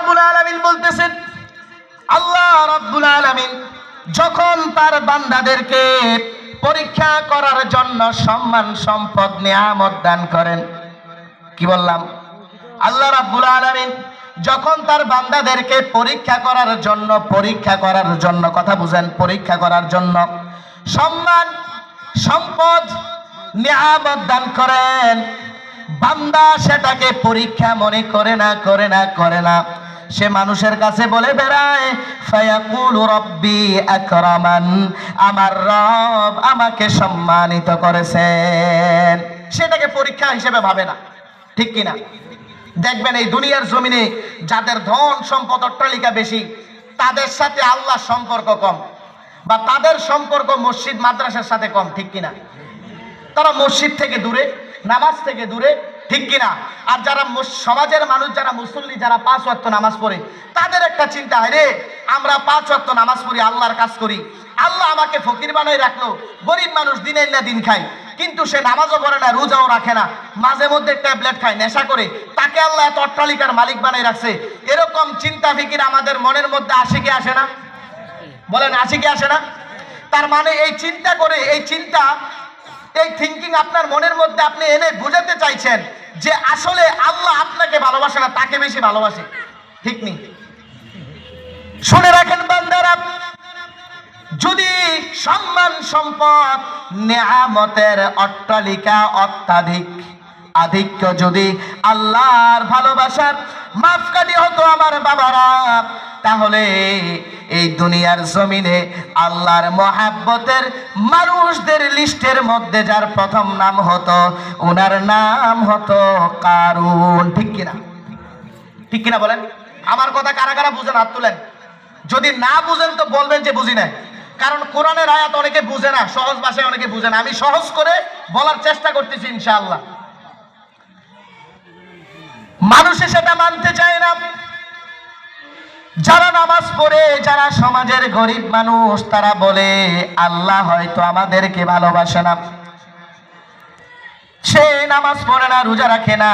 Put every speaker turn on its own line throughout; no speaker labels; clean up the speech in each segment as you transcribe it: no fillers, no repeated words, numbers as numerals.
রাব্বুল আলামিন বলতেছেন, আল্লাহ রাব্বুল আলামিন যখন তার বান্দাদেরকে পরীক্ষা করার জন্য সম্মান সম্পদ নিয়ামত দান করেন। কি বললাম? আল্লাহ রাব্বুল আলামিন যখন তার বান্দাদেরকে পরীক্ষা করার জন্য কথা বুঝেন, পরীক্ষা করার জন্য সম্মান সম্পদ নিয়ামত দান করেন, বান্দা সেটাকে পরীক্ষা মনে করে না, সে মানুষের কাছে বলে বেড়ায়, ফায়াকুলু রব্বি আকরামান, আমার রব আমাকে সম্মানিত করেছেন। সেটাকে পরীক্ষা হিসেবে ভাবে না, ঠিক কিনা? দেখবেন এই দুনিয়ার জমিনে যাদের ধন সম্পদ অট্টালিকা বেশি, তাদের সাথে আল্লাহর সম্পর্ক কম, বা তাদের সম্পর্ক মসজিদ মাদ্রাসার সাথে কম, ঠিক কিনা? তারা মসজিদ থেকে দূরে, নামাজ থেকে দূরে, ঠিক কিনা? আর যারা সমাজের মানুষ, যারা মুসল্লি, যারা 5 ওয়াক্ত নামাজ পড়ে, তাদের একটা চিন্তা হয়, রে আমরা 5 ওয়াক্ত নামাজ পড়ি, আল্লাহর কাজ করি, আল্লাহ আমাকে ফকির বানাই রাখলো, গরিব মানুষ দিনের না দিন খায়, কিন্তু সে নামাজও পড়ে না, রোজাও রাখে না, মাঝে মধ্যে ট্যাবলেট খায়, নেশা করে, তাকে আল্লাহ এত অট্টালিকার মালিক বানাই রাখছে। এরকম চিন্তা ফিকির আমাদের মনের মধ্যে আসে কি আসে না? বলেন, আসে কি আসে না? তার মানে এই চিন্তা করে, এই থিঙ্কিং আপনার মনের মধ্যে আপনি এনে বুঝাতে চাইছেন যে আসলে আল্লাহ আপনাকে ভালোবাসে না, তাকে বেশি ভালোবাসে, ঠিক নেই? শুনে রাখেন বান্দারা, যদি সম্মান সম্পদ নিয়ামতের অট্টালিকা অত্যাধিক আধিক্য যদি আল্লাহর ভালোবাসার মাপকাঠি হতো আমার বাবারা, তাহলে এই দুনিয়ার জমিনে আল্লাহর মহাব্বতের মানুষদের লিস্টের মধ্যে যার প্রথম নাম হতো, ওনার নাম হতো কারুন। ঠিক কিনা? ঠিক কিনা বলেন? আমার কথা কারা কারা বুঝেন? হাত তুলেন। যদি না বুঝেন তো বলবেন যে বুঝি নাই, কারণ কোরআনের আয়াত অনেকে বুঝে না, সহজ ভাষায় অনেকে বুঝে না। আমি সহজ করে বলার চেষ্টা করতেছি ইনশাআল্লাহ। মানুষে সেটা মানতে চায় না। যারা নামাজ পড়ে, যারা সমাজের গরিব মানুষ, তারা বলে আল্লাহ হয়তো আমাদেরকে ভালোবাসে না। সে নামাজ পড়ে না, রোজা রাখে না,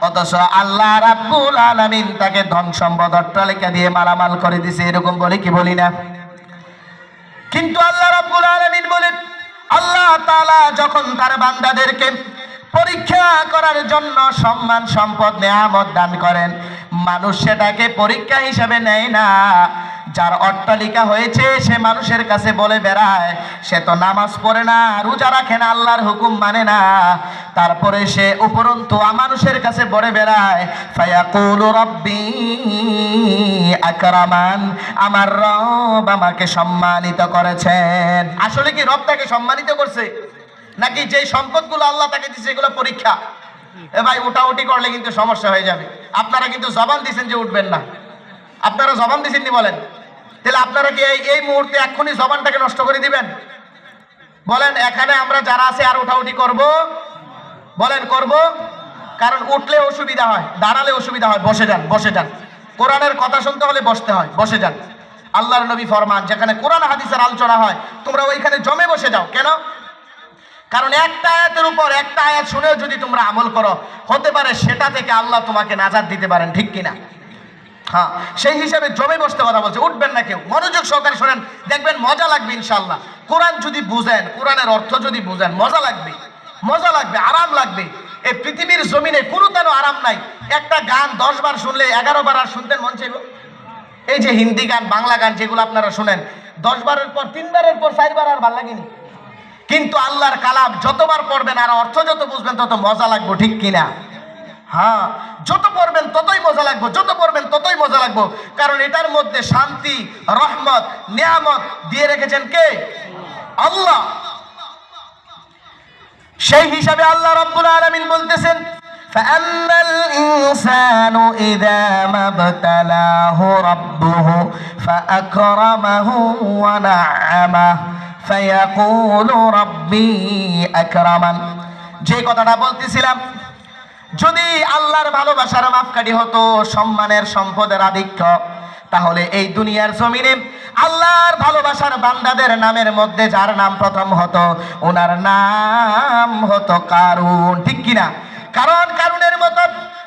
অথচ আল্লাহ রাব্বুল আলামিন তাকে ধন সম্পদ অট্টালিকা দিয়ে মালামাল করে দিছে। এরকম বলে কি বলি না? কিন্তু আল্লাহ রাব্বুল আলামিন বলেন, আল্লাহ তাআলা যখন তার বান্দাদেরকে পরীক্ষা করার জন্য সম্মান সম্পদ নিয়ামত দান করেন, মানুষ সেটাকে পরীক্ষা হিসেবে নেয় না। যার অট্টালিকা হয়েছে সে মানুষের কাছে বলে বেড়ায়, সে তো নামাজ পড়ে না, রোজা রাখে না, আল্লাহর হুকুম মানে না, তারপরে সে উপরন্তু মানুষের কাছে বলে বেড়ায়, ফায়াকুলু রব্বি আকরামান, আমার রব আমাকে সম্মানিত করেছেন। আসলে কি রব তাকে সম্মানিত করছে, নাকি যেই সম্পদগুলো আল্লাহ তাকে দিচ্ছে এগুলো পরীক্ষা? এ ভাই, উঠাউঠি করলে কিন্তু সমস্যা হয়ে যাবে। আপনারা কিন্তু জবান দিচ্ছেন যে উঠবেন না, আপনারা জবান দিচ্ছেননি বলেন, তাহলে আপনারা কি এই মুহূর্তে এক্ষুনি জবানটাকে নষ্ট করে দিবেন? বলেন, এখানে আমরা যারা আছে আর উঠাউঠি করব? বলেন, করব? কারণ উঠলে অসুবিধা হয়, দাঁড়ালে অসুবিধা হয়। বসে যান, বসে যান। কোরআনের কথা শুনতে হলে বসতে হয়, বসে যান। আল্লাহর নবী ফরমান, যেখানে কোরআন হাদিসের আলোচনা হয় তোমরা ওইখানে জমে বসে যাও। কেন? কারণ একটা আয়াতের উপর একটা আয়াত শুনেও যদি তোমরা আমল করো, হতে পারে সেটা থেকে আল্লাহ তোমাকে নাজাত দিতে পারেন, ঠিক কিনা? হ্যাঁ, সেই হিসাবে জমে বসতে কথা বলছে, উঠবেন না কেউ। মনোযোগ সহকারে শোনেন, দেখবেন মজা লাগবে ইনশাআল্লাহ। কোরআন যদি বুঝেন, কোরআনের অর্থ যদি বুঝেন, মজা লাগবে, মজা লাগবে, আরাম লাগবে। এই পৃথিবীর জমিনে কোনো তেন আরাম নাই। একটা গান 10 বার শুনলে 11 বার আর শুনতেন মন চাইব। এই যে হিন্দি গান, বাংলা গান যেগুলো আপনারা শুনেন, 10 বারের পর 3 বারের পর 4 বার আর ভালো লাগেনি। কিন্তু আল্লাহর কালাম যতবার পড়বেন আর অর্থ যত বুঝবেন তত মজা লাগবে, ঠিক কিনা? হ্যাঁ, যত পড়বেন ততই মজা লাগবে, যত পড়বেন ততই মজা লাগবে। কারণ এটার মধ্যে শান্তি, রহমত, নিয়ামত দিয়ে রেখেছেন কে? আল্লাহ। সেই হিসাবে আল্লাহ রাব্বুল আলামিন বলতেছেন, فَأَمَّا الْإِنسَانُ إِذَا مَا ابْتَلَاهُ رَبُّهُ فَأَكْرَمَهُ وَنَعَّمَهُ فَيَقُولُ رَبِّي أَكْرَمَنِ। যে কথাটা বলতেছিলাম, যদি আল্লাহর ভালোবাসার মাপকাঠি হতো সম্মানের সম্পদের আধিক্য, তাহলে এই দুনিয়ার জমিনে আল্লাহর ভালোবাসার বান্দাদের নামের মধ্যে যার নাম প্রথম হতো, ওনার নাম হতো কারুন, ঠিক কিনা? কারণ কারুনের মতো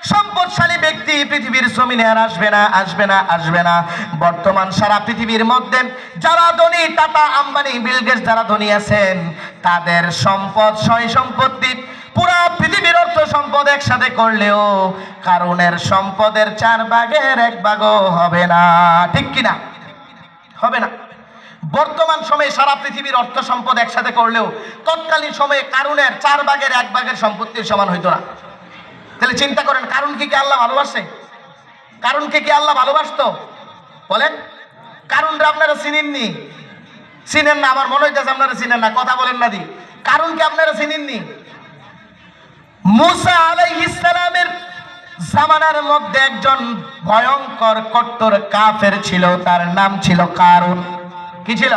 সম্পদশালী ব্যক্তি পৃথিবীর জমিনে আর আসবে না, আসবে না, আসবে না। বর্তমান সারা পৃথিবীর মধ্যে যারা ধনী, টাটা, আম্বানি, বিল গেটস যারা ধনী আছেন, তাদের সম্পদ, সয় সম্পত্তি, পুরা পৃথিবীর অর্থ সম্পদ একসাথে করলেও কারুনের সম্পদের 4/1 হবে না। ঠিক কিনা? হবে না। বর্তমান সময়ে সারা পৃথিবীর অর্থ সম্পদ একসাথে করলেও তৎকালীন সময়ে কারুনের 4/1 সম্পত্তির সমান হইতো না। তাহলে চিন্তা করেন, কারুনকে কি আল্লাহ ভালোবাসে? কারুনকে কি আল্লাহ ভালোবাসতো? বলেন। কারুনরা আপনারা চিনেননি? চিনেন না? আমার মনে হইতেছে আপনারা চিনেন না, কথা বলেন না দি। কারুনকে আপনারা চিনেননি? মুসা আলাইহিস সালামের জামানার মধ্যে একজন ভয়ঙ্কর কট্টর কাফের ছিল, তার নাম ছিল কারুন। কি ছিল?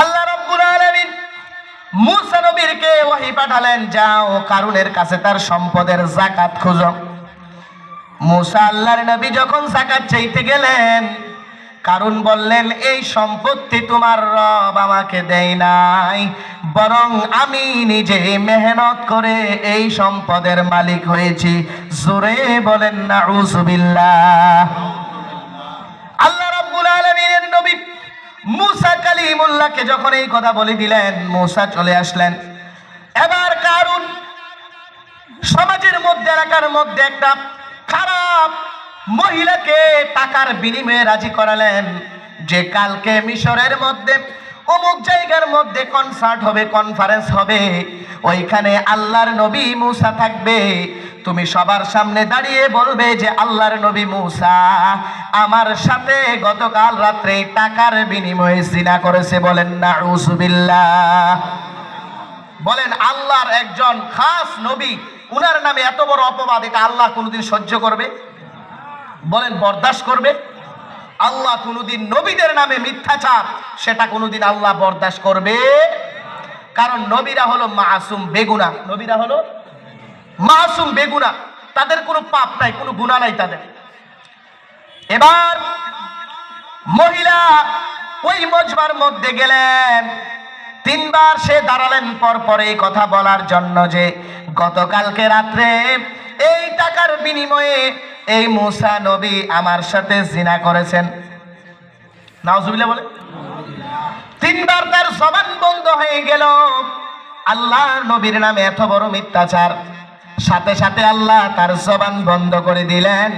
আল্লাহ রাব্বুল আলামিন মুসা নবীকে ওহী পাঠালেন, যাও কারুনের কাছে তার সম্পদের যাকাত খোঁজো। মুসা আল্লাহর নবী যখন যাকাত চাইতে গেলেন, কারুন বললেন, এই সম্পত্তি তোমার রব আমাকে দেয় নাই, বরং আমি নিজে মেহনত করে এই সম্পদের মালিক হয়েছি। জোরে বলেন নাউজুবিল্লাহ। আল্লাহ রাব্বুল আলামিনের নবী মুসা কালিমুল্লাহকে যখন এই কথা বলে দিলেন, মুসা চলে আসলেন। এবার কারুন সমাজের মধ্যে, এলাকার মধ্যে একটা খারাপ মহিলাকে টাকার বিনিময়ে রাজি করালেন যে কালকে মিশরের মধ্যে অমুক জায়গার মধ্যে কনসার্ট হবে, কনফারেন্স হবে, ওইখানে আল্লাহর নবী মুসা থাকবে। তুমি সবার সামনে দাঁড়িয়ে বলবে যে আল্লাহর নবী মুসা আমার সাথে গতকাল রাত্রে টাকার বিনিময়ে জিনা করেছে। বলেন নাউজুবিল্লাহ। বলেন, আল্লাহর একজন খাস নবী, উনার নামে এত বড় অপবাদ, এটা আল্লাহ কোনোদিন সহ্য করবে? বলেন, বরদাস্ত করবে? আল্লাহ কোনোদিন নবীদের নামে মিথ্যাচার, সেটা কোনোদিন আল্লাহ বরদাস্ত করবে? কারণ নবীরা হলো মাসুম, বেগুনা। নবীরা হলো মাসুম, বেগুনা, তাদের কোনো পাপ নাই, কোনো গুনাহ নাই তাদের। এবার মহিলা ওই মজমার মধ্যে গেলেন, 3 বার সে দাঁড়ালেন পর পর এই কথা বলার জন্য যে গতকালকে রাত্রে এই টাকার বিনিময়ে এই মুসা নবী আমার সাথে জিনা করেছেন। নাউজুবিল্লাহ বলে। 3 বার তার জবান বন্ধ হয়ে গেল। আল্লাহর নবীর নামে এত বড় মিথ্যাচার, সাথে সাথে আল্লাহ তার জবান বন্ধ করে দিলেন।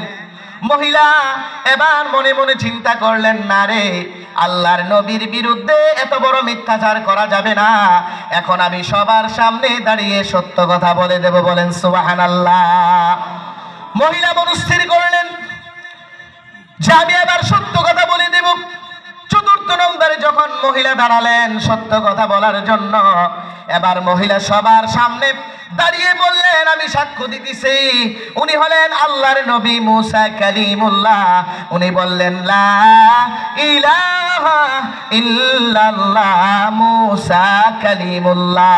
মহিলা এবার মনে মনে চিন্তা করলেন, না রে, আল্লাহর নবীর বিরুদ্ধে এত বড় মিথ্যাচার করা যাবে না, এখন আমি সবার সামনে দাঁড়িয়ে সত্য কথা বলে দেব। বলেন সুবহানাল্লাহ। মহিলা মনস্থির করলেন যে আমি এবার সত্য কথা বলে দেব। 4র্থ নম্বরে যখন মহিলা দাঁড়ালেন সত্য কথা বলার জন্য, এবার মহিলা সবার সামনে দাঁড়িয়ে বললেন, আমি সাক্ষ্য দিতেছি উনি হলেন আল্লাহর নবী মুসা কালিমুল্লাহ। উনি বললেন, লা ইলাহা ইল্লাল্লাহ মুসা কালিমুল্লাহ।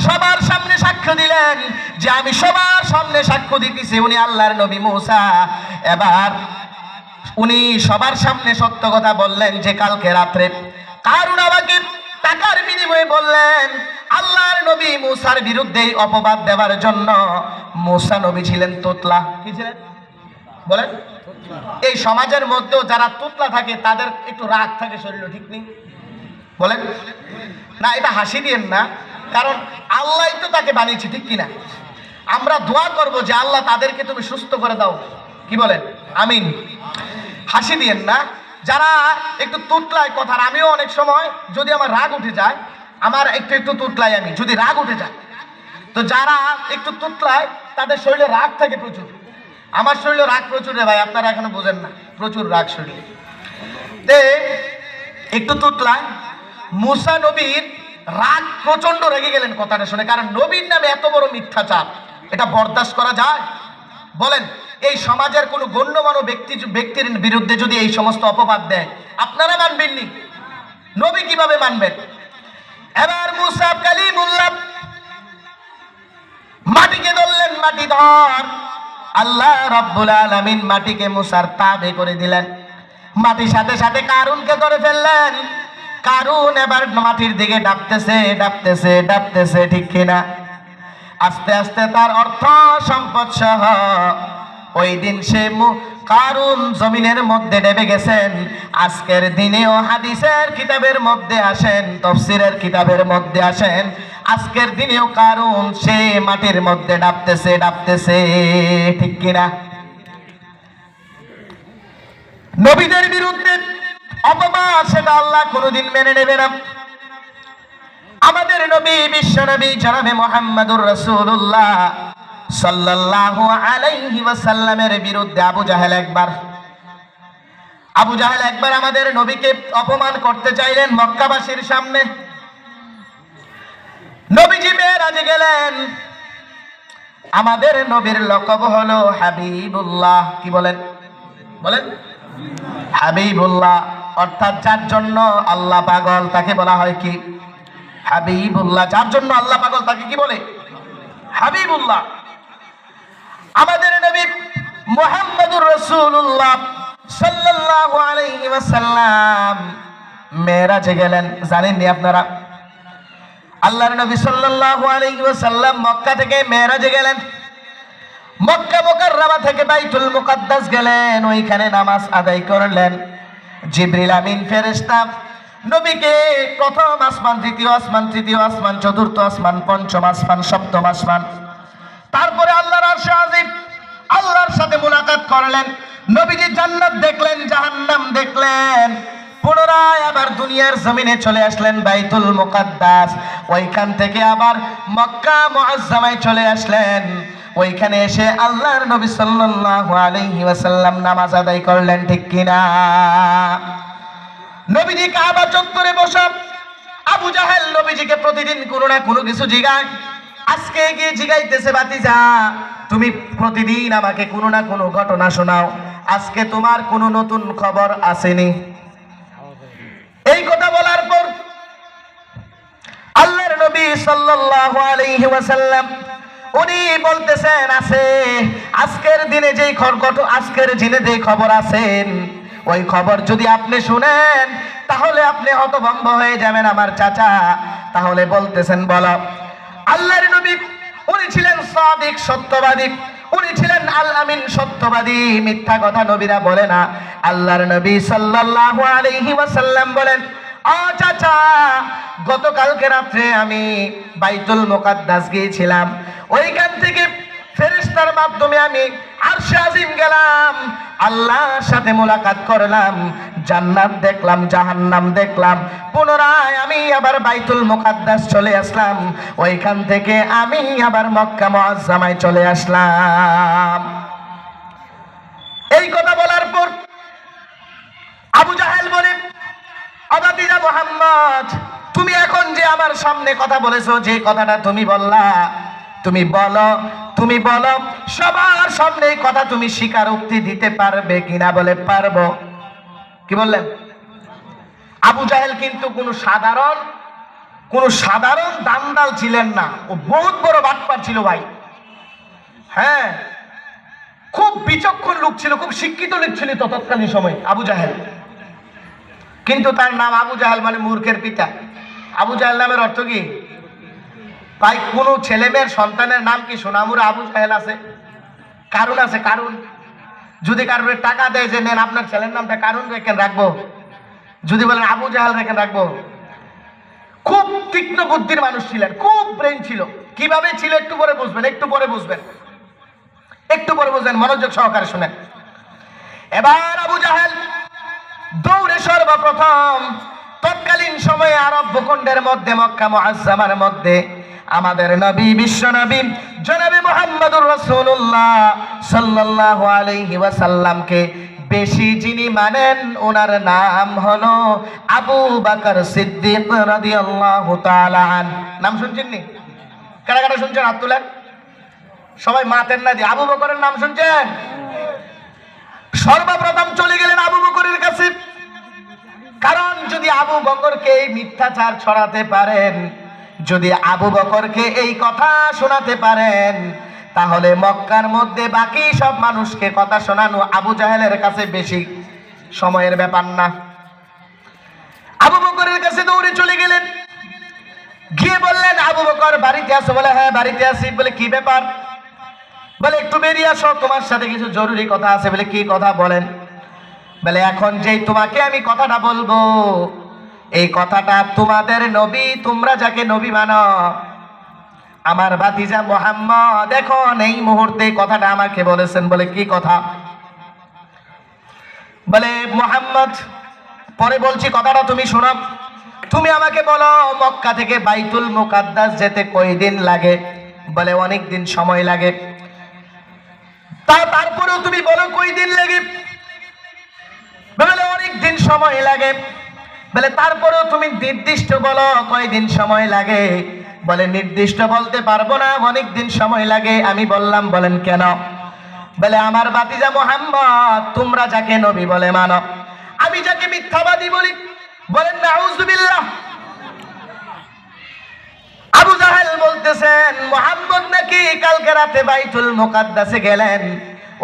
সবার সামনে সাক্ষ্য দিলেন যে আমি সবার সামনে সাক্ষ্য দিতেছি উনি আল্লাহর নবী মুসা। এবার উনি সবার সামনে সত্য কথা বললেন যে কালকে রাত্রে কারুন আমাকে টাকার বিনিময়ে বললেন আল্লাহর নবী মুসার বিরুদ্ধে অপবাদ দেওয়ার জন্য। মুসা নবী ছিলেন তোতলা। কি ছিলেন? বলেন। এই সমাজের মধ্যেও যারা তোতলা থাকে তাদের একটু রাগ থাকে শরীরে, ঠিক নেই? বলেন না, এটা হাসি দিয়েন না, কারণ আল্লাহ তো তাকে বানিয়েছে, ঠিক কিনা? আমরা দোয়া করব যে আল্লাহ তাদেরকে তুমি সুস্থ করে দাও। কি বলেন? আমিন। হাসি দিয়েন না। যারা একটু তুতলায় কথার, আমিও অনেক সময় যদি আমার রাগ উঠে যায়, আমার একটু তুতলায় আমি, যদি রাগ উঠে যায়, তো যারা একটু তুতলায় তাদের শরীরে রাগ থাকে প্রচুর। আমার শরীরে রাগ প্রচুর রে ভাই, আপনারা এখনো বোঝেন না, প্রচুর রাগ শরীরে। একটু তুতলায় মুসা নবীর রাগ প্রচন্ড রেগে গেলেন কথাটা শুনে, কারণ নবীর নামে এত বড় মিথ্যাচার, এটা বরদাস্ত করা যায়? বলেন, এই সমাজের কোনো গণ্যমান্য ব্যক্তির বিরুদ্ধে যদি এই সমস্ত অপবাদ দেয়, আপনারা মানবেননি? নবী কিভাবে মানবেন? এবার মুসা কালিমুল্লাহ মাটিকে ধরলেন, মাটি ধর। আল্লাহ রাব্বুল আলামিন মাটিকে মুসার তাবে করে দিলেন। মাটির সাথে সাথে কারুনকে ধরে ফেললেন। কারুন এবার মাটির দিকে ডাবতেছে, ডাবতেছে, ডাবতেছে, ঠিক কিনা? আস্তে আস্তে তার অর্থ সম্পদ সহ ওই দিন সে কারুন জমিনের মধ্যে ডেবে গেছেন। আজকের দিনেও হাদিসের কিতাবের মধ্যে আসেন, তাফসীরের কিতাবের মধ্যে আসেন, আজকের দিনেও কারুন সে মাটির মধ্যে ডাবতেছে। ঠিক কিনা? নবীদের বিরুদ্ধে অপবাদ সেটা আল্লাহ কোনোদিন মেনে নেবে না। আমাদের নবী বিশ্ব নবী জনাবে মুহাম্মদুর রাসূলুল্লাহ সাল্লাল্লাহু আলাইহি ওয়াসাল্লামের বিরুদ্ধে আবু জাহেল একবার আমাদের নবীকে অপমান করতে চাইলেন মক্কাবাসীর সামনে। নবীজি মেরাজে গেলেন। আমাদের নবীর লকব হলো হাবিবুল্লাহ। কি বলেন? হাবিবুল্লাহ, অর্থাৎ যার জন্য আল্লাহ পাগল তাকে বলা হয় কি? হাবিবুল্লাহ। যার জন্য আল্লাহ পাগল তাকে কি বলে? হাবিবুল্লাহ। আমাদের নবী মুহাম্মদুর রাসূলুল্লাহ সাল্লাল্লাহু আলাইহি ওয়াসাল্লাম মেরাজে গেলেন। জানেননি আপনারা? আল্লাহর নবী সাল্লাল্লাহু আলাইহি ওয়াসাল্লাম মক্কা থেকে মেরাজে গেলেন। মক্কা মুকাররমা থেকে বাইতুল মুকাদ্দাস গেলেন, ওইখানে নামাজ আদায় করলেন। জিবরিল আমিন ফেরেশতা নবীকে প্রথম আসমান, দ্বিতীয় আসমান, তৃতীয় আসমান, চতুর্থ আসমান, পঞ্চম আসমান, সপ্তম আসমান, তারপরে আল্লাহর আরশে আজিম আল্লাহর সাথে মুলাকাত করলেন। নবীজি জান্নাত দেখলেন, জাহান্নাম দেখলেন। পুনরায় আবার দুনিয়ার জমিনে চলে আসলেন বাইতুল মুকাদ্দাস। ওইখান থেকে আবার মক্কা মুআজ্জামায় চলে আসলেন। ওইখানে এসে আল্লাহর নবী সাল্লাল্লাহু আলাইহি ওয়াসাল্লাম নামাজ আদায় করলেন। ঠিক কিনা? নবীজি কাবা চত্বরে বসা। আবু জাহেল নবীজিকে প্রতিদিন কোনো না কোনো কিছু জিগায়। আজকে গিয়ে জিগাইতেছে, ভাতিজা তুমি প্রতিদিন আমাকে কোনো না কোনো ঘটনা শোনাও, আজকে তোমার কোনো নতুন খবর আসেনি? এই কথা বলার পর আল্লাহর নবী সাল্লাল্লাহু আলাইহি ওয়াসাল্লাম উনি বলতেছেন, আছে আজকের দিনে যেই খবর আছেন, ওই খবর যদি আপনি শুনেন তাহলে আপনি হতভম্ব হয়ে যাবেন আমার চাচা। তাহলে বলতেছেন বলো। আল্লাহর নবী উনি ছিলেন সাদিক, সত্যবাদী। উনি ছিলেন আল আমিন, সত্যবাদী। মিথ্যা কথা নবীরা বলে না। আল্লাহর নবী সাল্লাল্লাহু আলাইহি ওয়াসাল্লাম বলেন, ও চাচা, গতকালকে রাত্রে আমি বাইতুল মুকাদ্দাস গিয়েছিলাম। ওইখান থেকে ফেরেশতার মাধ্যমে আমি আরশে আজিম গেলাম, আল্লাহর সাথে মুলাকাত করলাম, জান্নাত দেখলাম, জাহান্নাম দেখলাম। পুনরায় আমি আবার বাইতুল মুকাদ্দাস চলে আসলাম। ওইখান থেকে আমি আবার মক্কা মুআজ্জামায় চলে আসলাম। এই কথা বলার পর আবু জাহেল বলে, ভাতিজা মুহাম্মদ, তুমি এখন যে আমার সামনে কথা বলেছো, যে কথাটা তুমি বললা, তুমি বলো সবার সামনে কথা তুমি স্বীকারোক্তি দিতে পারবে কিনা? বলে পারবো। কি বললেন? আবু জাহেল কিন্তু কোনো সাধারণ দান্দাল ছিলেন না, ও বহুত বড় বাটপার ছিল ভাই। হ্যাঁ, খুব বিচক্ষণ লোক ছিল, খুব শিক্ষিত লোক ছিল তৎকালীন সময় আবু জাহেল। কিন্তু তার নাম আবু জাহেল মানে মূর্খের পিতা। আবু জাহেল নামের অর্থ কি? ভাই, কোন ছেলে মেয়ের সন্তানের নাম কি সোনামুরা আবু জাহেল আছে? কারণ আছে, কারণ। যদি কারোর টাকা দেয় যে নেন আপনার ছেলের নামটা কারণ রেখে রাখবো, যদি বলেন আবু জাহেল রেখে রাখবো। খুব তীক্ষ্ণ বুদ্ধির মানুষ ছিলেন, খুব ব্রেন ছিল। কিভাবে ছিল একটু পরে বুঝবেন, মনোযোগ সহকারে শুনেন। এবার আবু জাহেল দৌড়ে সর্বপ্রথম তৎকালীন সময়ে আরব ভূখণ্ডের মধ্যে মক্কা মুআজ্জামার মধ্যে আমাদের নবী, বিশ্ব নবী জনাবে মুহাম্মদুর রাসূলুল্লাহ সাল্লাল্লাহু আলাইহি ওয়াসাল্লামকে বেশি যিনি মানেন ওনার নাম হলো আবু বকর সিদ্দিক রাদিয়াল্লাহু তাআলা আন। নাম শুনছেন নি? কারা কারা শুনছেন? হাত তুলেন। সবাই মাতেন না দিয়ে আবু বকরের নাম শুনছেন? সর্বপ্রথম চলে গেলেন আবু বকরের কাছে। কারণ যদি আবু বকরকে এই মিথ্যাচার ছড়াতে পারেন, যদি আবু বকরকে এই কথা শোনাতে পারেন, তাহলে মক্কার মধ্যে বাকি সব মানুষকে কথা শোনানো আবু জাহেলের কাছে বেশি সময়ের ব্যাপার না। আবু বকরের কাছে দৌড়ে চলে গেলেন। গিয়ে বললেন আবু বকর বাড়িতে আছো? বলে হ্যাঁ বাড়িতে আছি। বলে কি ব্যাপার? বলে একটু বেরিয়ে আসো, তোমার সাথে কিছু জরুরি কথা আছে। বলে কি কথা বলেন? বলে এখন যেই তোমাকে আমি কথাটা বলবো, এই কথাটা তোমাদের নবী, তোমরা যাকে নবী মানো, আমার ভাতিজা মুহাম্মদ এখন এই মুহূর্তে কথাটা আমাকে বলেছেন। বলে কি কথা? বলে মুহাম্মদ, পরে বলছি কথাটা তুমি শোনো। তুমি আমাকে বলো মক্কা থেকে বাইতুল মুকাদ্দাস যেতে কয়দিন লাগে? বলে অনেক দিন সময় লাগে। তারপরেও তুমি বলো কয়দিন লাগে? বলে অনেক দিন সময় লাগে। বলে তারপরেও তুমি নির্দিষ্ট বলো কয়দিন সময় লাগে? বলে নির্দিষ্ট বলতে পারবো না, অনেক দিন সময় লাগে। আমি বললাম বলেন কেন? বলে আমার ভাতিজা মুহাম্মদ তোমরা যাকে নবী বলে মানো, আমি যাকে মিথ্যাবাদী বলি। বলেন নাউজুবিল্লাহ। আবু জাহেল বলতেছেন মুহাম্মদ নাকি কালকে রাতে বাইতুল মুকাদ্দাসে গেলেন,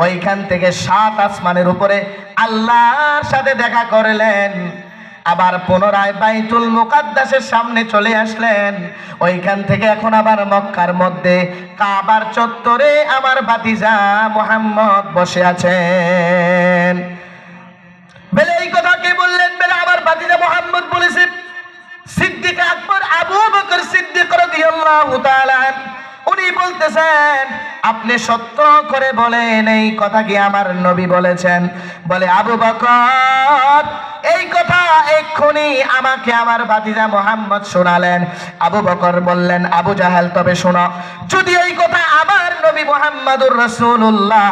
ওইখান থেকে 7 আসমানের উপরে আল্লাহর সাথে দেখা করলেন, আবার পুনরায় বাইতুল মুকাদ্দাসের সামনে চলে আসলেন, ওইখান থেকে এখন আবার মক্কার মধ্যে কাবার চত্বরে আমার ভাতিজা মুহাম্মদ বসে আছেন। বলে এই কথা কে বললেন? বলে আমার ভাতিজা মুহাম্মদ বলেছে। সিদ্দিক আকবর আবু বকর সিদ্দিক রাদিয়াল্লাহু তাআলা উনি বলতেছেন আপনি সত্য করে বলেন এই কথা কি আমার নবী বলেছেন? বলে আবু বকর এই কথা এক্ষুনি আমাকে আমার ভাতিজা মুহাম্মদ শোনালেন। আবু বকর বললেন আবু জাহেল তবে শোনো, যদি এই কথা আমার নবী মুহাম্মদুর রাসূলুল্লাহ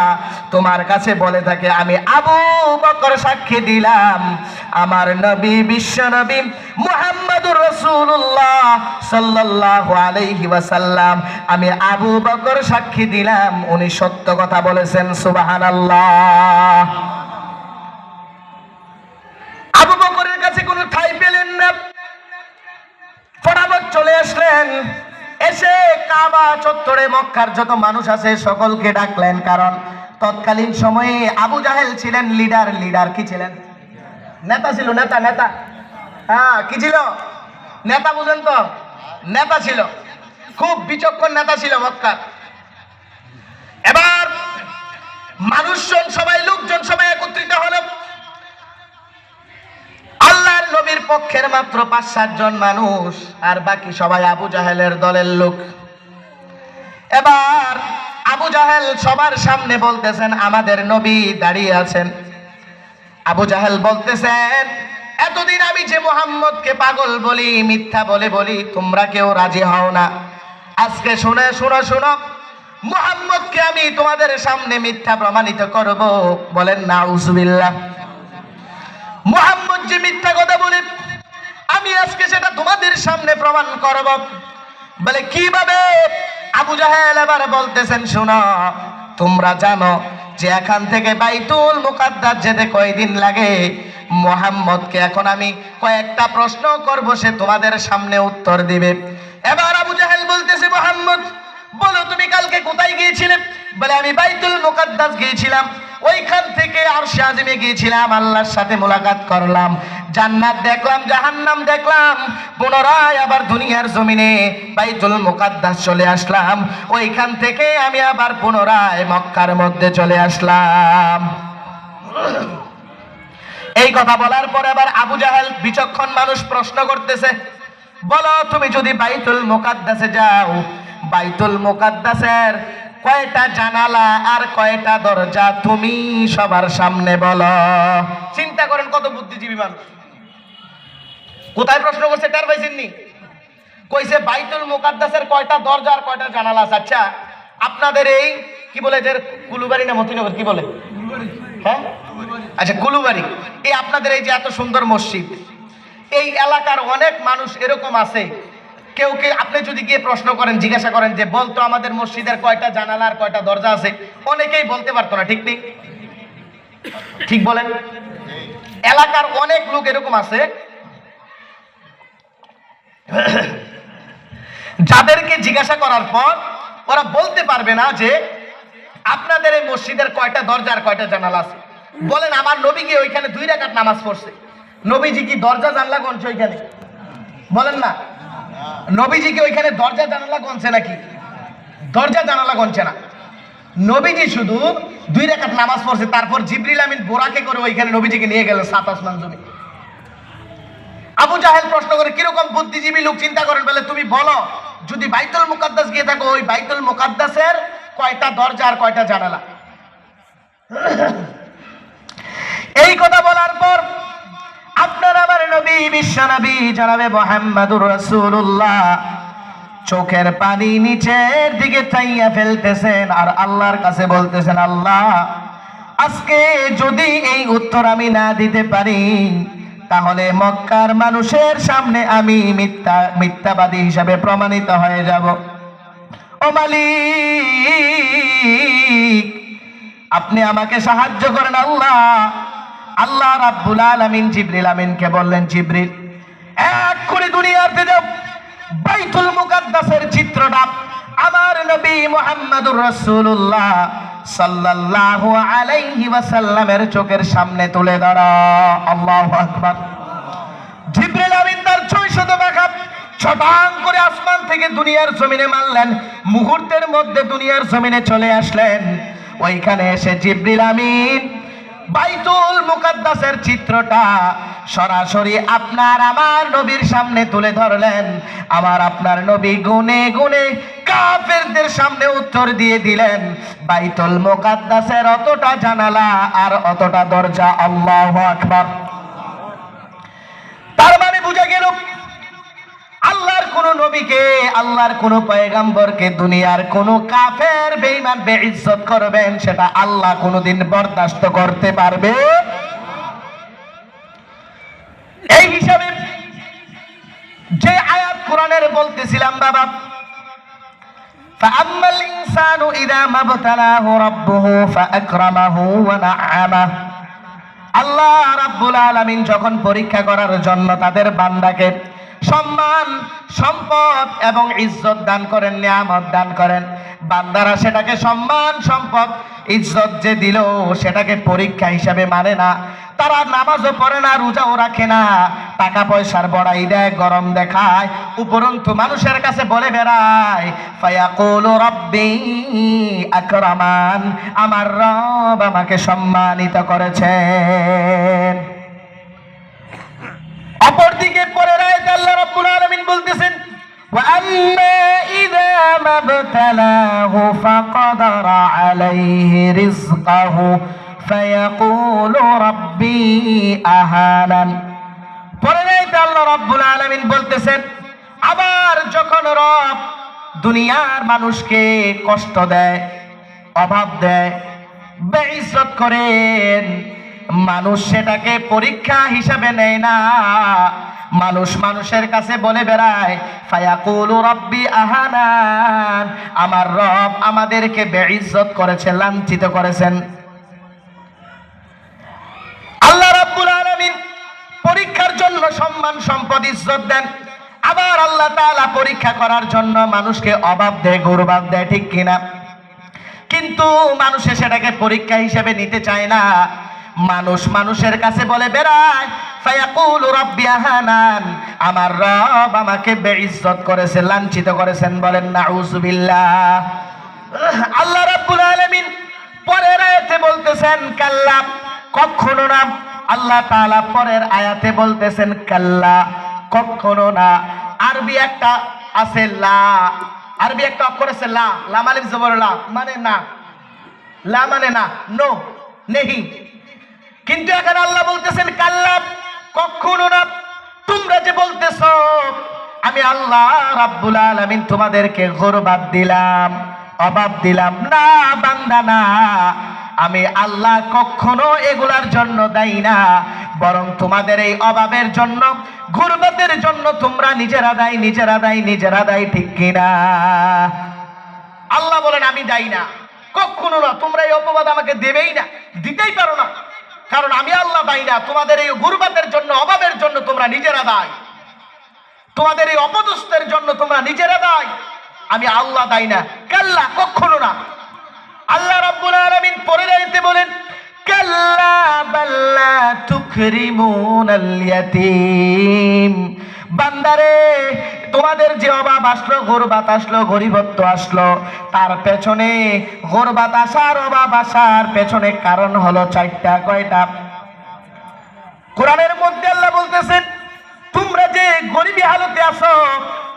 তোমার কাছে বলে থাকে, আমি আবু বকর সাক্ষী দিলাম আমার নবী বিশ্ব নবী মুহাম্মদুর রাসূলুল্লাহ সাল্লাল্লাহু আলাইহি ওয়াসাল্লাম, আমি আবু বকর সাক্ষী দিলাম উনি সত্য কথা বলেছেন। সুবহানাল্লাহ। আবু বকরের কাছে কোনো ঠাঁই পেলেন না, ফটাফট চলে আসলেন। এসে কাবা চত্বরে মক্কার যত মানুষ আছে সকলকে ডাকলেন, কারণ তৎকালীন সময়ে আবু জাহেল ছিলেন লিডার। লিডার কি ছিলেন? নেতা ছিল। নেতা নেতা হ্যাঁ কি ছিল? নেতা বুঝেন তো? নেতা ছিল, খুব বিচক্ষণ নেতা ছিল মক্কার। এবার মানুষজন সবাই, লোকজন সবাই একত্রিত হলো। আল্লাহর নবীর পক্ষের মাত্র 5-7 জন মানুষ, আর বাকি সবাই আবু জাহেলের দলের লোক। এবার আবু জাহেল সবার সামনে বলতেছেন আমাদের নবী দাঁড়িয়ে আছেন। আবু জাহেল বলতেছেন এতদিন আমি যে মুহাম্মদকে পাগল বলি, মিথ্যা বলি, তোমরা কেউ রাজি হও না। আজকে শুনে শোনো শোনো, মুহাম্মদকে আমি তোমাদের সামনে মিথ্যা প্রমাণিত করব। বলেন নাউজুবিল্লাহ। মুহাম্মদ যে মিথ্যা কথা বলে আমি আজকে সেটা তোমাদের সামনে প্রমাণ করব। বলে কিভাবে? আবু জাহেল এবার বলতেছেন শোনো, তোমরা জানো যে এখান থেকে বাইতুল মুকাদ্দাস যেতে কয়দিন লাগে? মুহাম্মদকে এখন আমি কয়েকটা প্রশ্ন করব, সে তোমাদের সামনে উত্তর দিবে। এবার আবু জাহেল বলতেছে মুহাম্মদ বলো তুমি কালকে কোথায় গিয়েছিলে? বলে আমি বাইতুল মুকাদ্দাস গিয়েছিলাম, ওইখান থেকে আরশে আজিমে গিয়েছিলাম, আল্লাহর সাথে মোলাকাত করলাম, জান্নাত দেখলাম, জাহান্নাম দেখলাম, পুনরায় আবার দুনিয়ার জমিনে বাইতুল মুকাদ্দাস চলে আসলাম, ওইখান থেকে আমি আবার পুনরায় মক্কার মধ্যে চলে আসলাম। এই কথা বলার পর আবার আবু জাহেল বিচক্ষণ মানুষ প্রশ্ন করতেছে, বলো তুমি যদি বাইতুল মুকাদ্দাসে যাও, বাইতুল মুকাদ্দাসের কয়টা জানালা আর কয়টা দরজা তুমি সবার সামনে বলো। চিন্তা করেন কত বুদ্ধিজীবী মানুষ। কোথায় প্রশ্ন করছে তার পাইছেননি? কইছে বাইতুল মুকাদ্দাসের কয়টা দরজা আর কয়টা জানালা আছে। আচ্ছা আপনাদের এই কি বলে এদের কুলুবাড়ি না মতিনগর কি বলে? হ্যাঁ আচ্ছা কুলুবাড়ি। এই আপনাদের এই যে এত সুন্দর মসজিদ, এই এলাকার অনেক মানুষ এরকম আছে, কেউ আপনি যদি গিয়ে প্রশ্ন করেন, জিজ্ঞাসা করেন যে বলতো আমাদের মসজিদের কয়টা জানালা আর কয়টা দরজা আছে, অনেকেই বলতে পারতো না। ঠিক নেই? ঠিক বলেন। এলাকার অনেক লোক এরকম আছে যাদেরকে জিজ্ঞাসা করার পর ওরা বলতে পারবে না যে আপনাদের এই মসজিদের কয়টা দরজা আর কয়টা জানালা আছে। বলেন আমার নবী গিয়ে ওইখানে 2 রাকাত নামাজ পড়ছে, নবীজি কি দরজা জানলা গণছে ওইখানে? বলেন না। নবীজিকে ওইখানে দরজা জানালা গনছে নাকি? দরজা জানালা গনছে না। নবীজি শুধু 2 রাকাত নামাজ পড়ছে, তারপর জিবরিল আমিন বোরাকে করে ওইখানে নবীজিকে নিয়ে গেল 7 আসমান জমি। আবু জাহেল প্রশ্ন করে, কিরকম বুদ্ধিজীবী লোক, চিন্তা করেন, বলে তুমি বলো যদি বাইতুল মুকাদ্দাস গিয়ে থাকো, ওই বাইতুল মুকাদ্দাসের কয়টা দরজা আর কয়টা জানালা? এই কথা বলার পর আপনার আমার নবী, বিশ্ব নবী জনাবে মুহাম্মদুর রাসূলুল্লাহ চোখের পানি নিচের দিকে চাইয়া ফেলতেছেন আর আল্লাহর কাছে বলতেছেন, আল্লাহ আজকে যদি এই উত্তর আমি না দিতে পারি, তাহলে মক্কার মানুষের সামনে আমি মিথ্যাবাদী হিসাবে প্রমাণিত হয়ে যাব। ও মালিক, আপনি আমাকে সাহায্য করেন আল্লাহ। আল্লাহ রাব্বুল আলামিন জিবরিল আমিনকে বললেন, জিবরিল এক করে দুনিয়াতে যাও, বাইতুল মুকাদ্দাসের চিত্রটা আমার নবী মুহাম্মদুর রাসূলুল্লাহ সাল্লাল্লাহু আলাইহি ওয়াসাল্লামের চোখের সামনে তুলে ধরো। আল্লাহু আকবার। জিবরিল আমিন তার 600 টাকা ছটাং করে আসমান থেকে দুনিয়ার জমিনে মারলেন, মুহূর্তের মধ্যে দুনিয়ার জমিনে চলে আসলেন। ওইখানে এসে জিবরিল আমিন বাইতুল মুকাদ্দাসের চিত্রটা সরাসরি আপনার আমার নবীর সামনে তুলে ধরলেন। আমার আপনার নবী গুনে গুনে কাফেরদের সামনে উত্তর দিয়ে দিলেন, বাইতুল মুকাদ্দাসের অতটা জানালা আর অতটা দরজা। আল্লাহু আকবার। তার মানে বুঝা গেল আল্লাহর কোন নবীকে, আল্লাহর কোন পয়গম্বরকে দুনিয়ার কোন কাফের বেঈমান বেইজ্জত করবেন, সেটা আল্লাহ কোনদিন বরদাস্ত করতে পারবে। এই হিসাবে যে আয়াত কোরআনের বলতেছিলাম বাবা, ফাআম্মাল ইনসানু ইযা মাবতালাহু রাব্বুহু ফাআকরামাহু ওয়া না'আমাহু, আল্লাহ রাব্বুল আলামিন যখন পরীক্ষা করার জন্য তাদের বান্দাকে সম্মান, সম্পদ এবং ইজ্জত দান করেন, নিয়ামত দান করেন, বান্দারা সেটাকে সম্মান, সম্পদ, ইজ্জত যে দিল সেটাকে পরীক্ষা হিসাবে মানে না। তারা নামাজও পড়ে না, রোজাও রাখে না, টাকা পয়সার বড়াই দেয়, গরম দেখায়, উপরন্তু মানুষের কাছে বলে বেড়ায় ফায়াকুলু রাব্বি আকরামান, আমার রব আমাকে সম্মানিত করেছেন। অপরদিকে পরের আয়াতে আল্লাহ রাব্বুল আলামিন বলতেছেন, ওয়া আম্মা ইযা মাবতালাহু ফাকাদারা আলাইহি রিজকাহু ফায়াকুলু রাব্বি আহানান। পরের আয়াতে আল্লাহ রাব্বুল আলামিন বলতেছেন, আবার যখন রব দুনিয়ার মানুষকে কষ্ট দেয়, অভাব দেয়, বেইজ্জত করেন, মানুষ সেটাকে পরীক্ষা হিসাবে নেয় না। মানুষ মানুষের কাছে বলে বেড়ায় ফায়াকুলু রাব্বি আহানান, আমার রব আমাদেরকে বেইজ্জত করেছে, লাঞ্ছিত করেছেন। আল্লাহ রাব্বুল আলামিন পরীক্ষার জন্য সম্মান, সম্পদ, ইজ্জত দেন। আবার আল্লাহ তাআলা পরীক্ষা করার জন্য মানুষকে অভাব দেয়, গৌরব দেয়, ঠিক কিনা? কিন্তু মানুষে সেটাকে পরীক্ষা হিসেবে নিতে চায় না। মানুষ মানুষের কাছে বলে বেড়ায় ফায়াকুলু রাব্বি আহানান, আমার রব আমাকে বেইজ্জত করেছে, লাঞ্ছিত করেছেন। বলেন নাউযুবিল্লাহ। আল্লাহ রাব্বুল আলামিন পরের আয়াতে বলতেছেন কাল্লা, কখনো না। আল্লাহ তাআলা পরের আয়াতে বলতেছেন কাল্লা, কখনো না। আরবি একটা আছে লা, আরবি একটা অক্ষর আছে লা, লাম আলিফ জবর লা মানে না, লা মানে না, নো, নেহি। কিন্তু এখানে আল্লাহ বলতেছেন কাল্লা, কখনো না। তোমরা যে বলতেছো আমি আল্লাহ রাব্বুল আলামিন তোমাদেরকে গরবাদ দিলাম, অভাব দিলাম, না বান্দা না, আমি আল্লাহ কখনো এগুলার জন্য দায়ী না, বরং তোমাদের এই অভাবের জন্য, গুরবাতের জন্য তোমরা নিজেরা দায়ী, নিজেরা দায়ী, নিজেরা দায়ী, ঠিক কিনা? আল্লাহ বলেন আমি দায়ী না, কখনো না। তোমরা এই অপবাদ আমাকে দেবেই না, দিতেই পারো না, কারণ আমি আল্লাহ দায়ী না। তোমাদের এই গুরবাতের জন্য, অভাবের জন্য তোমরা নিজেরা দায়ী, তোমাদের এই অপদস্থের জন্য তোমরা নিজেরা দায়ী, আমি আল্লাহ দায়ী না। কাল্লা, কখনো না। আল্লাহ রাব্বুল আলামিন পরের আয়াতে বলেন কাল্লা বাল্লা তুকরিমুনাল ইয়াতীম, বান্দারে তোমাদের যে অভাব আসলো, গুরবাত আসলো, গরিবত্ব আসলো, তার পেছনে গুরবাত আসার, অভাব আসার পেছনে কারণ হলো চারটা। কয়টা? কোরআনের মধ্যে আল্লাহ বলতেছেন, তোমরা যে গরিবী হালতে আসো,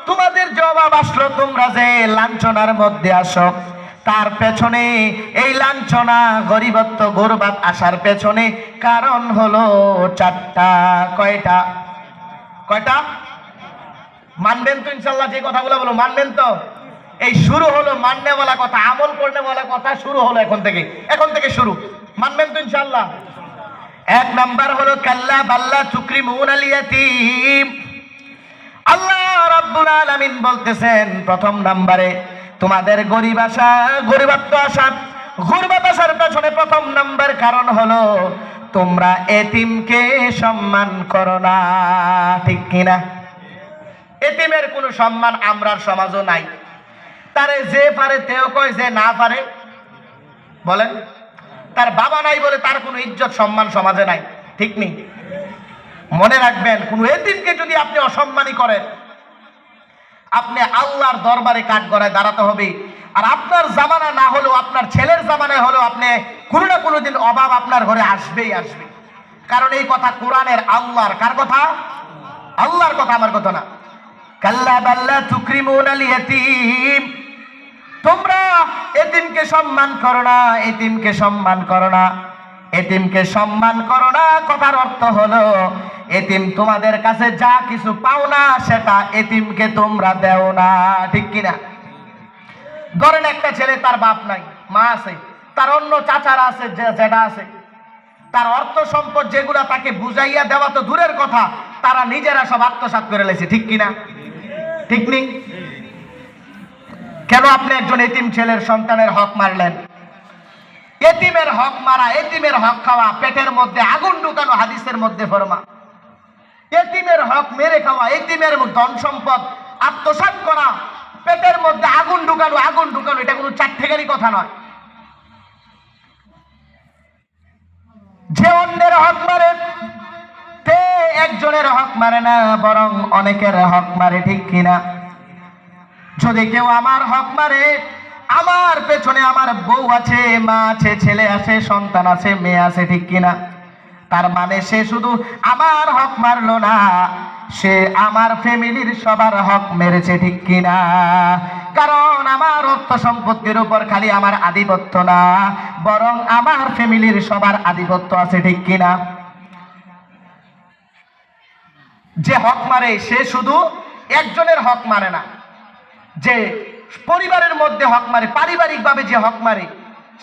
তোমাদের যে অভাব আসলো, তোমরা যে লাঞ্ছনার মধ্যে আসো, তার পেছনে এই লাঞ্ছনা, গরিবত্ব, গুরবাত আসার পেছনে কারণ হলো চারটা। কয়টা? কয়টা? মানবেন তো ইনশাল্লাহ? যে কথাগুলো বলো মানবেন তো? এই শুরু হলো মাননে বলা কথা, আমল করনে বলা কথা শুরু হলো এখন থেকে। এখন থেকে শুরু। মানবেন তো ইনশাল্লাহ? এক নাম্বার হলো কাল্লা বাল্লা তুকরিমুনাল ইয়াতীম। আল্লাহ রাব্বুল আলামিন বলতেছেন, প্রথম নাম্বারে তোমাদের গরিব আসা, গরিবত্ব আসা, গুরবাত আসার পেছনে প্রথম নাম্বার কারণ হলো তোমরা এতিমকে সম্মান করো না। ঠিক কিনা? এতিমের কোনো সম্মান আমরার সমাজও নাই। তারে যে পারে তেও কয়, যে না পারে বলেন তার বাবা নাই বলে তার কোনো ইজ্জত সম্মান সমাজে নাই। ঠিক নেই? মনে রাখবেন, কোন এতিমকে যদি আপনি অসম্মানী করেন, আপনি আল্লাহর দরবারে কাঠগড়ায় দাঁড়াতে হবে। আর আপনার জামানা না হলেও, আপনার ছেলের জামানায় হলেও, আপনি কোনো না কোনো দিন অভাব আপনার ঘরে আসবেই আসবে। কারণ এই কথা কোরআনের, আল্লাহর। কার কথা? আল্লাহর কথা, আমার কথা না। কাল্লা বাল্লা তুকরিমুনাল ইয়াতীম, তোমরা এতিমকে সম্মান করো না, এতিমকে সম্মান করো না, এতিমকে সম্মান করো না। কথার অর্থ হলো এতিম তোমাদের কাছে যা কিছু পাও না, সেটা এতিমকে তোমরা দেও না। ঠিক কিনা? ধরেন একটা ছেলে, তার বাপ নাই, মা আছে, তার অন্য চাচারা আছে, জেঠা আছে, তার অর্থ সম্পদ যেগুলা তাকে বুঝাইয়া দেওয়া তো দূরের কথা, তারা নিজেরা সব আত্মসাৎ করে লেছে। ঠিক কিনা? ঠিক নেই? কেন আপনি একজন এতিম ছেলের সন্তানের হক মারলেন? এতিমের হক মারা, এতিমের হক খাওয়া, পেটের মধ্যে আগুন ঢুকানো, হাদিসের মধ্যে ফরমান। এতিমের হক মেরে খাওয়া, এতিমের ধন সম্পদ আত্মসাৎ করা, পেটের মধ্যে আগুন ঢুকানো, আগুন ঢুকানো, এটা কোনো চারঠেকারি কথা নয়। যে অন্যের হক মারে, তে একজনের হক মারে না, বরং অনেকের হক মারে। ঠিক কিনা? যদি কেউ আমার হক মারে, আমার পেছনে আমার বউ আছে, মা আছে, ছেলে আছে, সন্তান আছে, মেয়ে আছে, ঠিক কিনা? তার মানে সে শুধু আমার হক মারলো না, সে আমার ফ্যামিলির সবার হক মেরেছে। ঠিক কিনা? কারণ আমার অর্থ সম্পত্তির উপর খালি আমার আধিপত্য না, বরং আমার ফ্যামিলির সবার আধিপত্য আছে। ঠিক কিনা? যে হক মারে সে শুধু একজনের হক মারে না, যে পরিবারের মধ্যে হক মারে, পারিবারিক ভাবে যে হক মারে,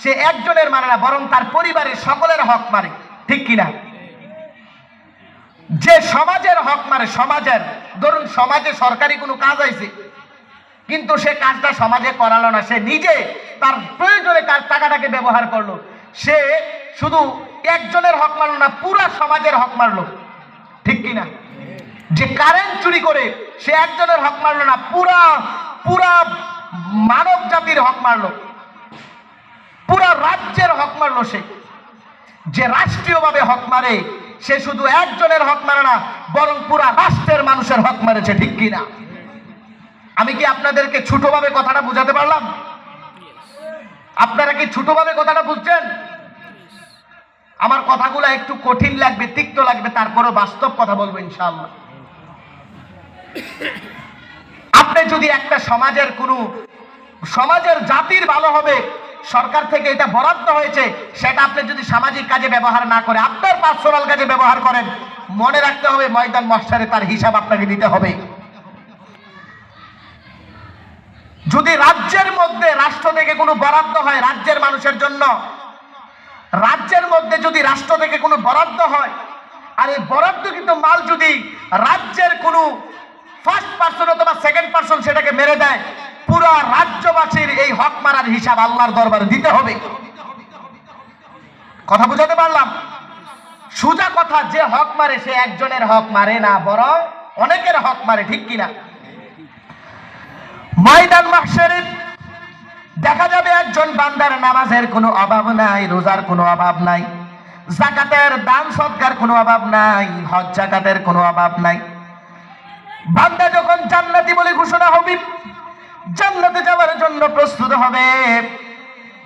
সে একজনের মানে না, বরং তার পরিবারের সকলের হক মারে। ঠিক কিনা? যে সমাজের হক মারে, সমাজের, ধরুন সমাজে সরকারি কোনো কাজ হয়েছে, কিন্তু সে কাজটা সমাজে করালো না, সে নিজে তার প্রয়োজনে তার টাকাটাকে ব্যবহার করলো, সে শুধু একজনের হক মারলো না, পুরা সমাজের হক মারলো। ঠিক কিনা? যে কারেন্ট চুরি করে, সে একজনের হক মারলো না, পুরা পুরা মানব জাতির হক মারলো, পুরা রাজ্যের হক মারলো। সে যে রাষ্ট্রীয়ভাবে হক মারে, সে শুধু একজনের হক মারে না, বরং পুরা রাষ্ট্রের মানুষের হক মারেছে। ঠিক কিনা? আমি কি আপনাদেরকে ছোটভাবে কথাটা বুঝাতে পারলাম? আপনারা কি ছোটভাবে কথাটা বুঝছেন? আমার কথাগুলো একটু কঠিন লাগবে, তিক্ত লাগবে, তারপরও বাস্তব কথা বলবো ইনশাআল্লাহ। আপনি যদি একটা সমাজের কোনো, সমাজের জাতির ভালো হবে, সরকার থেকে এটা বরাদ্দ হয়েছে, সেটা আপনি যদি সামাজিক কাজে ব্যবহার না করে আপনার পার্সোনাল কাজে ব্যবহার করেন, মনে রাখতে হবে ময়দান মহশরে তার হিসাব আপনাকে দিতে হবে। যদি রাজ্যের মধ্যে, রাষ্ট্র থেকে কোনো বরাদ্দ হয় রাজ্যের মানুষের জন্য, রাজ্যের মধ্যে যদি রাষ্ট্র থেকে কোনো বরাদ্দ হয়, আর এই বরাদ্দকৃত মাল যদি রাজ্যের কোনো ফার্স্ট পার্সন অথবা সেকেন্ড পার্সন সেটাকে মেরে দেয়, পুরো রাজ্যবাসীর এই হক মারার হিসাব আল্লাহর দরবারে দিতে হবে। কথা বুঝাতে পারলাম? সোজা কথা, যে হক মারে সে একজনের হক মারে না, বরং অনেকের হক মারে। ঠিক কিনা? ময়দান মাহশরে দেখা যাবে একজন বান্দার নামাজের কোনো অভাব নাই, রোজার কোনো অভাব নাই, যাকাতের দান সদকার কোনো অভাব নাই, হজ যাকাতের কোনো অভাব নাই, বান্দা যখন জান্নাতি বলে ঘোষণা হবে, জান্নাতে যাওয়ার জন্য প্রস্তুত হবে,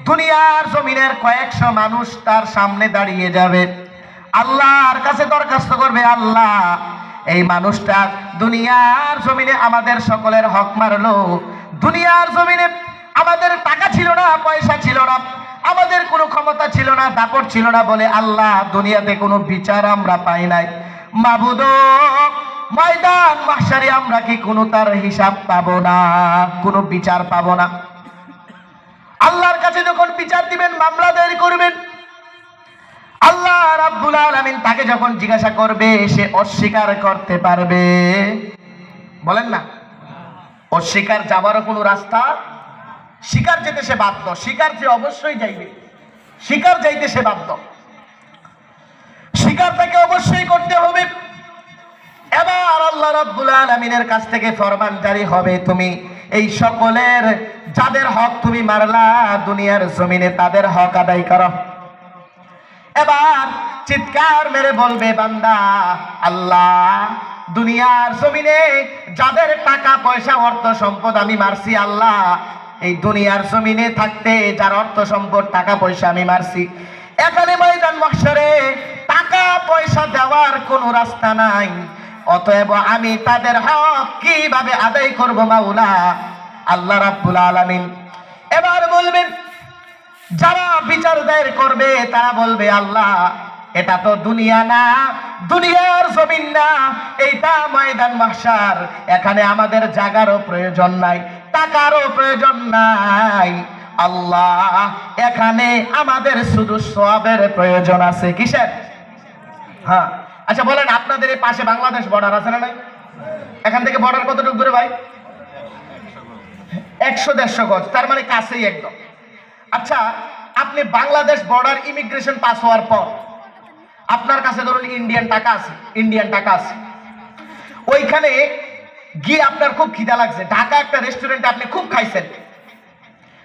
দুনিয়ার জমিনের কয়েকশো মানুষ তার সামনে দাঁড়িয়ে যাবে, আল্লাহর কাছে দরখাস্ত করবে, আল্লাহ এই মানুষটা দুনিয়ার জমিনে আমাদের সকলের হক মারলো, দুনিয়ার জমিনে আমাদের টাকা ছিল না, পয়সা ছিল না, আমাদের কোনো ক্ষমতা ছিল না, দাপট ছিল না বলে আল্লাহ দুনিয়াতে কোনো বিচার আমরা পাই নাই। মাবুদ, ময়দান মাহশারে আমরা কি কোনো তার হিসাব পাবো না, কোনো বিচার পাবো না? আল্লাহর কাছে যখন বিচার দিবেন, মামলা দায়ের করবেন, আল্লাহ রাব্বুল আলামিন তাকে যখন জিজ্ঞাসা করবে, সে অস্বীকার করতে পারবে? বলেন না, অস্বীকার যাবারও কোনো রাস্তা, স্বীকার যেতে সে বাধ্য, স্বীকার যে অবশ্যই যাইবে, স্বীকার যাইতে সে বাধ্য, স্বীকার তাকে অবশ্যই করতে হবে। এবার আল্লাহ রাব্বুল আলামিনের কাছ থেকে ফরমান জারি হবে, তুমি এই সকলের যাদের হক তুমি মারলা দুনিয়ার জমিনে, তাদের হক আদায় করো। এবার চিৎকার মেরে বলবে বান্দা, আল্লাহ দুনিয়ার জমিনে যাদের টাকা পয়সা অর্থ সম্পদ আমি মারছি, আল্লাহ এই দুনিয়ার জমিনে থাকতে যার অর্থ সম্পদ টাকা পয়সা আমি মারছি, এখানে ময়দান মাহশারে টাকা পয়সা দেওয়ার কোনো রাস্তা নাই, অতএব আমি তাদের হক কিভাবে আদায় করব মাওলা? আল্লাহ রাব্বুল আলামিন এবার বলবেন, যারা বিচার দায়ের করবে তারা বলবে, আল্লাহ এটা তো দুনিয়া না, দুনিয়ার জমিন না, এইটা ময়দান মাহশার, এখানে আমাদের জাগারও প্রয়োজন নাই, টাকারও প্রয়োজন নাই, আল্লাহ এখানে আমাদের শুধু সওয়াবের প্রয়োজন আছে। কিসের? হ্যাঁ, আচ্ছা বলেন, আপনাদের এই পাশে বাংলাদেশ বর্ডার আছে না নাই? এখান থেকে বর্ডার কতটুকু দূরে ভাই? 100-150 গজ, তার মানে কাছেই একদম। আচ্ছা, আপনি বাংলাদেশ বর্ডার ইমিগ্রেশন পাস হওয়ার পর আপনার কাছে ধরুন ইন্ডিয়ান টাকা আছে, ওইখানে গিয়ে আপনার খুব খিদা লাগছে, ঢাকা একটা রেস্টুরেন্টে আপনি খুব খাইছেন,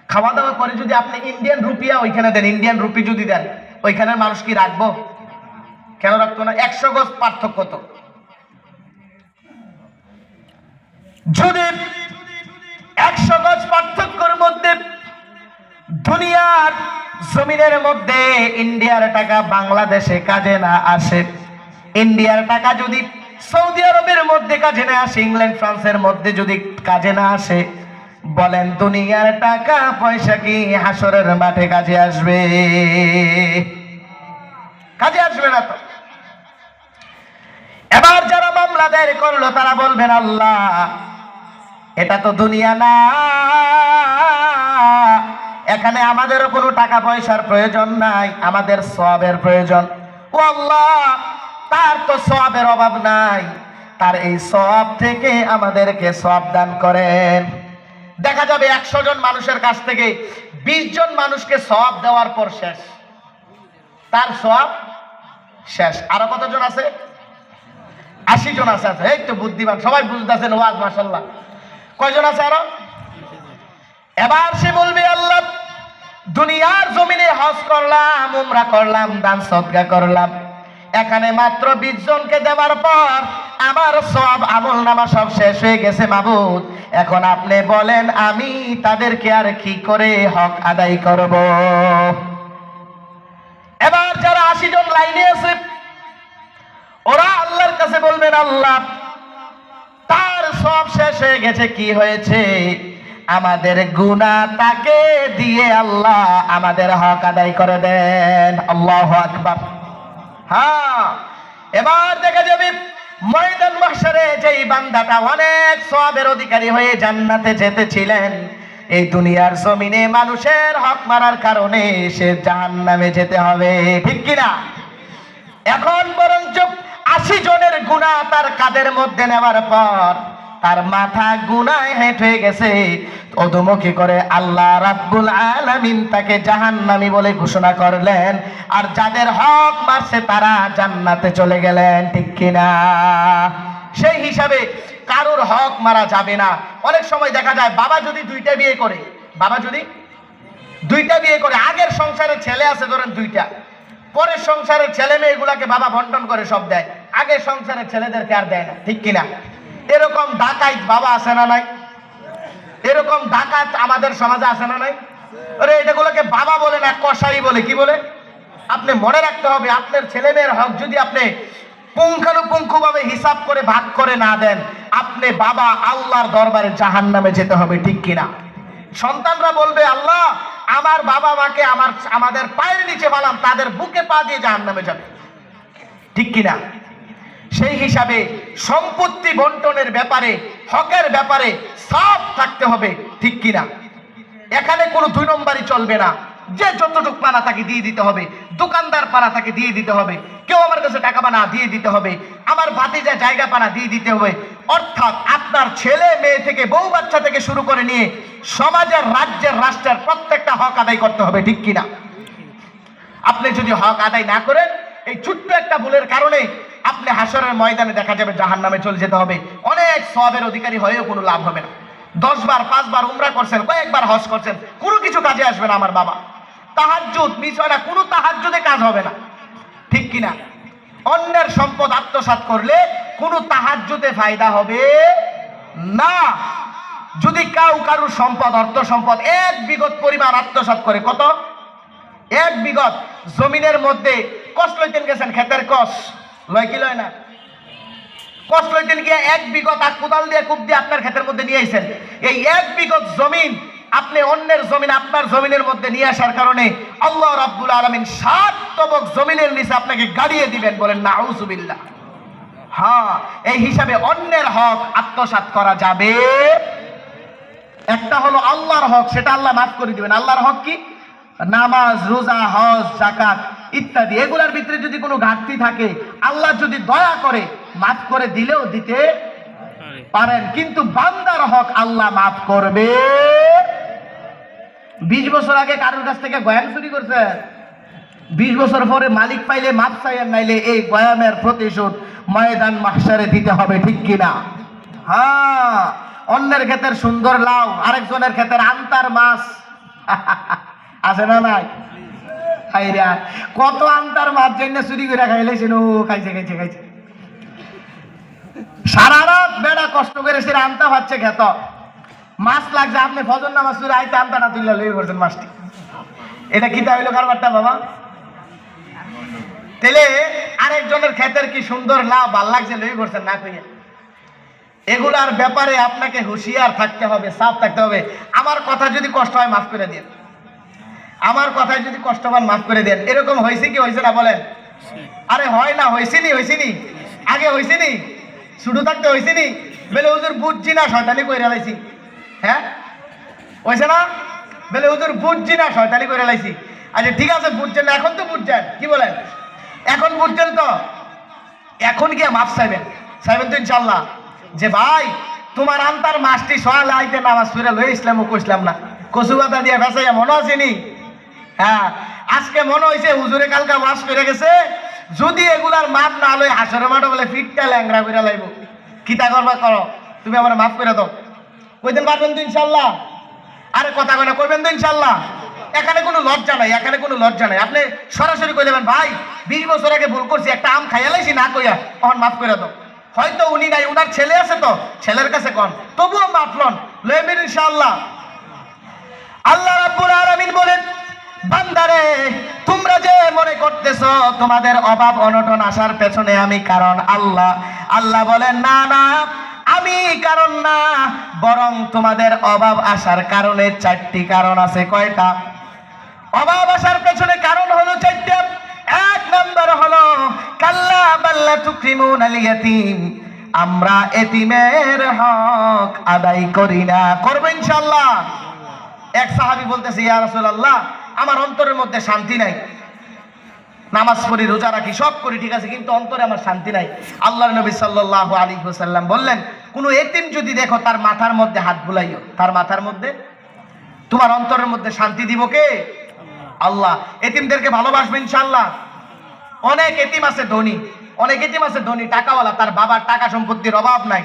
খাওয়া দাওয়া করে যদি আপনি ইন্ডিয়ান রুপিয়া ওইখানে দেন, ইন্ডিয়ান রুপি যদি দেন, ওইখানের মানুষ কি রাখবো? কেন রাখতো না? 100 গজ পার্থক্য তো। যদি 100 গজ পার্থক্যের মধ্যে দুনিয়ার জমিনের মধ্যে ইন্ডিয়ার টাকা বাংলাদেশে কাজে না আসে, ইন্ডিয়ার টাকা যদি সৌদি আরবের মধ্যে কাজে না আসে, ইংল্যান্ড ফ্রান্সের মধ্যে যদি কাজে না আসে, বলেন দুনিয়ার টাকা পয়সা কি হাসরের মাঠে কাজে আসবে? কাজে আসবে না তো। এবার যারা মামলা দায়ের করলো তারা বলবেন, আল্লাহ এটা তো দুনিয়া না, এখানে আমাদেরও কোনো টাকা পয়সার প্রয়োজন নাই, আমাদের সওয়াবের প্রয়োজন। ও আল্লাহ, তার তো সওয়াবের অভাব নাই, তার এই সওয়াব থেকে আমাদেরকে সওয়াব দান করেন। দেখা যাবে 100 জন মানুষের কাছ থেকে 20 জন মানুষকে সওয়াব দেওয়ার পর শেষ, তার সওয়াব শেষ। আরো কতজন আছে? 80 জন আছে। এই তো বুদ্ধিমান, সবাই বুঝতেছেন ওয়াজ, মাশাআল্লাহ। কয়জন আছে আরো? এবার সে বলবে, আল্লাহ দুনিয়ার জমিনে হজ করলাম, উমরা করলাম, দান সদকা করলাম, এখানে মাত্র 20 জনকে দেওয়ার পর আমার সব আমল নামা সব শেষ হয়ে গেছে মাবুদ, এখন আপনি বলেন আমি তাদেরকে আর কি করে হক আদায় করব? এবার যারা 80 জন লাইনে আছে ওরা আল্লাহর কাছে বলবেন, আল্লাহ তার সব শেষ হয়ে গেছে, কি হয়েছে? আমাদের গুনাহ তাকে দিয়ে আল্লাহ আমাদের হক আদায় করে দেন। আল্লাহু আকবার। হ্যাঁ, এবার দেখা যাবে ময়দান মাহশারে যেই বান্দাটা অনেক সওয়াবের অধিকারী হয়ে জান্নাতে যেতেছিলেন, এই দুনিয়ার জমিনে মানুষের হক মারার কারণে সে জাহান্নামে যেতে হবে, ঠিক কিনা? এখন বরঞ্চ 80 জনের গুনাহ তার কাঁধের মধ্যে নেওয়ার পর তার মাথা গুনায় হেঁট হয়ে গেছে, অধমুখী করে আল্লাহ রাব্বুল আলামিন তাকে জাহান্নামী বলে ঘোষণা করলেন, আর যাদের হক মারছে তারা জান্নাতে চলে গেলেন, ঠিক কিনা? সেই হিসাবে কারোর হক মারা যাবে না। অনেক সময় দেখা যায় বাবা যদি দুইটা বিয়ে করে, আগের সংসারে ছেলে আছে ধরেন 2টা, পরের সংসারের ছেলে মেয়েগুলাকে বাবা বন্টন করে সব দেয়, আগের সংসারের ছেলেদেরকে আর দেয় না, ঠিক কিনা? এরকম ডাকাইত বাবা আছে না নাই? এরকম ডাকাত আমাদের সমাজে আছে না নাই? আরে এটাগুলোকে বাবা বলে না, কসাই বলে। কি বলে? আপনি মনে রাখতে হবে, আপনার ছেলে মেয়ের হক যদি আপনি পুঙ্খানুপুঙ্খভাবে হিসাব করে ভাগ করে না দেন, আপনি বাবা আল্লাহর দরবারে জাহান্নামে যেতে হবে, ঠিক কিনা? সন্তানরা বলবে, আল্লাহ আমার বাবা মাকে আমাদের পায়ের নিচে বানাম, তাদের বুকে পা দিয়ে জাহান্নামে যাবে, ঠিক কিনা? সেই হিসাবে সম্পত্তি বন্টনের ব্যাপারে, হকের ব্যাপারে সাফ থাকতে হবে, ঠিক কিনা? এখানে কোনো দুই নম্বরই চলবে না। যে যতটুক পানা তাকে দিয়ে দিতে হবে, দোকানদার পানা তাকে দিয়ে দিতে হবে, কেউ আমার কাছে টাকা পানা দিয়ে দিতে হবে, আমার ভাতিজা জায়গা পানা দিয়ে দিতে হবে। অর্থাৎ আপনার ছেলে মেয়ে থেকে, বউ বাচ্চা থেকে শুরু করে নিয়ে সমাজের, রাজ্যের, রাষ্ট্রের প্রত্যেকটা হক আদায় করতে হবে, ঠিক কিনা? আপনি যদি হক আদায় না করেন, এই ছোট্ট একটা ভুলের কারণে আপনি হাসরের ময়দানে দেখা যাবে জাহান্নামে চলে যেতে হবে। অনেক সওয়াবের অধিকারী হয়েও কোনো লাভ হবে না। 10 বার 5 বার উমরা করছেন, কয়েকবার হজ করছেন, কোনো কিছু কাজে আসবে না। আমার বাবা তাহাজ্জুদ মিস হয় না, কোনো তাহাজ্জুদে কাজ হবে না, ঠিক কিনা? অন্যের সম্পদ আত্মসাৎ করলে কোনো তাহাজ্জুদে ফায়দা হবে না। যদি কারুর সম্পদ, অর্থ সম্পদ 1 বিঘত পরিমাণ আত্মসাৎ করে, কত? 1 বিঘত জমিনের মধ্যে কষ লইতেন গেছেন, ক্ষেতের কষ লয় কি লয় না? কষ লইতেন গিয়ে 1 বিঘত আর কোদাল দিয়ে কূপ দিয়ে আপনার ক্ষেতের মধ্যে নিয়ে আইছেন। এই 1 বিঘত জমিন আপনি অন্যের জমিন আপনার জমিনের মধ্যে নিয়ে আসার কারণে আল্লাহ রাব্বুল আলামিন 7 তবক জমিনের নিচে আপনাকে গাড়িয়ে দিবেন। বলেন নাউযুবিল্লাহ। হ্যাঁ, এই হিসাবে অন্যের হক আত্মসাৎ করা যাবে। একটা হলো আল্লাহর হক, সেটা আল্লাহ মাফ করে দিবেন। আল্লাহর হক কি? নামাজ, রোজা, হজ, যাকাত ইত্যাদি। এগুলোর ভিতরে যদি কোনো ঘাটতি থাকে, আল্লাহ যদি দয়া করে মাফ করে দিলেও দিতে পারেন, কিন্তু বান্দার হক আল্লাহ মাফ করবে। 20 বছর আগে কারোর কাছ থেকে গয়াম চুরি করছেন, 20 বছর পরে মালিক পাইলে মাফ চাইয়েন, নাইলে এই গয়ামের প্রতিশোধ ময়দান মাহশারে দিতে হবে, ঠিক কিনা? হ্যাঁ, অন্যের ক্ষেতের সুন্দর লাউ, আরেকজনের ক্ষেতের আন্তার মাছ আছে না নাই? খাইরা কত আন্তার মাছ জন্য চুরি করে খাইলেছেন, ও খাইছে খাইছে খাইছে। সারা রাত বেড়া কষ্ট করে সে আনতা পাচ্ছে, খেত মাছ লাগছে, আপনি ফজর নামাজ চুরি আইতে আনতা না তুললে লই করছেন মাছটি। এটা কি তা হইলো কারবারটা বাবা? তেলে আরেকজনের ক্ষেতের কি সুন্দর লাভ ভাল লাগছে, লই করছেন না কইয়া। এগুলার ব্যাপারে আপনাকে হুঁশিয়ার থাকতে হবে, সাফ থাকতে হবে। আমার কথা যদি কষ্ট হয় মাফ করে দেন, আমার কথায় যদি কষ্ট পান মাফ করে দেন। এরকম হয়েছে কি হয়েছে না বলেন? আরে হয় না, হয়েছিনি হয়েছিনি, আগে হয়েছিনি, শুরু থাকতে হয়েছিনি। বেলে হুজুর বুঝছি না, শয়তানি কইরা লাইছি। হ্যাঁ হয়েছে না? বেলে হুজুর বুঝছি না, শয়তানি কইরা লাইছি। আচ্ছা ঠিক আছে, বুঝছেন না, এখন তো বুঝছেন, কি বলেন? এখন বুঝছেন তো, এখন গিয়ে মাফ চাইবেন, চাইবেন তো ইনশাল্লাহ। যে ভাই তোমার আন্তার মাছটি সকালে আইতে নামাজ পড়ে লই ইসলাম ও কইসলাম না, কচু পাতা দিয়ে ফেসাইয়া মনে আসেনি? হ্যাঁ, আজকে মনে হয়েছে হুজুরে কালকা ওয়াজ করে গেছে, যদি এগুলার মাপ না লই হাসরের মাঠে বলে ফিটটা ল্যাংরা করে লাইব। কিতা করবা করো, তুমি আমার মাফ করে দাও। কইতেন পারবেন তো ইনশাল্লাহ? আরে কথা কয় না, কইবেন তো ইনশাল্লাহ? এখানে কোনো লজ্জা নাই, এখানে কোনো লজ্জা নাই। আপনি সরাসরি কই দেবেন, ভাই 20 বছর আগে ভুল করছি, একটা আম খাইয়া লাইছি না কইয়া, তখন মাফ করে দাও। হয়তো উনি নাই, উনার ছেলে আছে, তো ছেলের কাছে কোন, তবুও মাফ লন, লইবেন ইনশাআল্লাহ। আল্লাহ রাব্বুল আলামিন বলেন, বান্দারে তোমরা যে মনে করতেছো তোমাদের অভাব অনটন আসার পেছনে আমি কারণ, আল্লাহ বলেন না না, আমি কারণ না, বরং তোমাদের অভাব আসার কারণে 4টি কারণ আছে। কয়টা? অভাব আসার পেছনে কারণ হলো 4টা। 1 নম্বর হলো কাল্লা বাল্লা তুকরিমুনাল ইয়াতীম, আমরা এতিমের হক আদায় করি না। করব ইনশাআল্লাহ। এক সাহাবী বলতেছে, ইয়া রাসূলুল্লাহ, আমার অন্তরের মধ্যে শান্তি নাই, নামাজ পড়ি, রোজা রাখি, সব করি, ঠিক আছে, কিন্তু অন্তরে আমার শান্তি নাই। আল্লাহর নবী সাল্লাল্লাহু আলাইহি ওয়াসাল্লাম বললেন, কোন এতিম যদি দেখো তার মাথার মধ্যে হাত বুলাইও, তার মাথার মধ্যে। তোমার অন্তরের মধ্যে শান্তি দিব কে? আল্লাহ। এতিমদেরকে ভালোবাসবে ইনশাআল্লাহ। অনেক এতিম আছে ধনী, অনেক এতিম আছে ধনী, টাকাওয়ালা, তার বাবার টাকা সম্পত্তির অভাব নাই,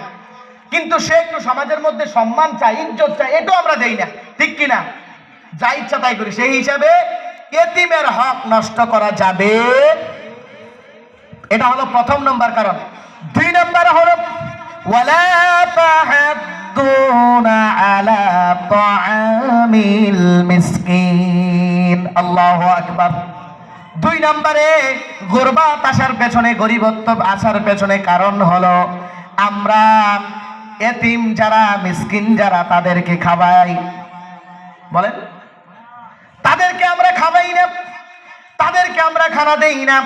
কিন্তু সে একটু সমাজের মধ্যে সম্মান চায়, ইজ্জত চায়, এটাও আমরা দেই না, ঠিক কিনা? যা ইচ্ছা তাই করি। সেই হিসাবে এতিমের হক নষ্ট করা যাবে, এটা হলো 1 নম্বর কারণ। 2 নম্বর হলো ওয়ালা তাহাদ্দুনা আলা তাআমিল মিসকিন। আল্লাহু আকবার। 2 নম্বরে গুরবাত আসার পেছনে, গরিবত্ব আসার পেছনে কারণ হলো আমরা এতিম যারা, মিসকিন যারা, তাদেরকে খাওয়াই। বলেন, তাদেরকে আমরা খাওয়াই না, তাদেরকে আমরা খানা দেই না।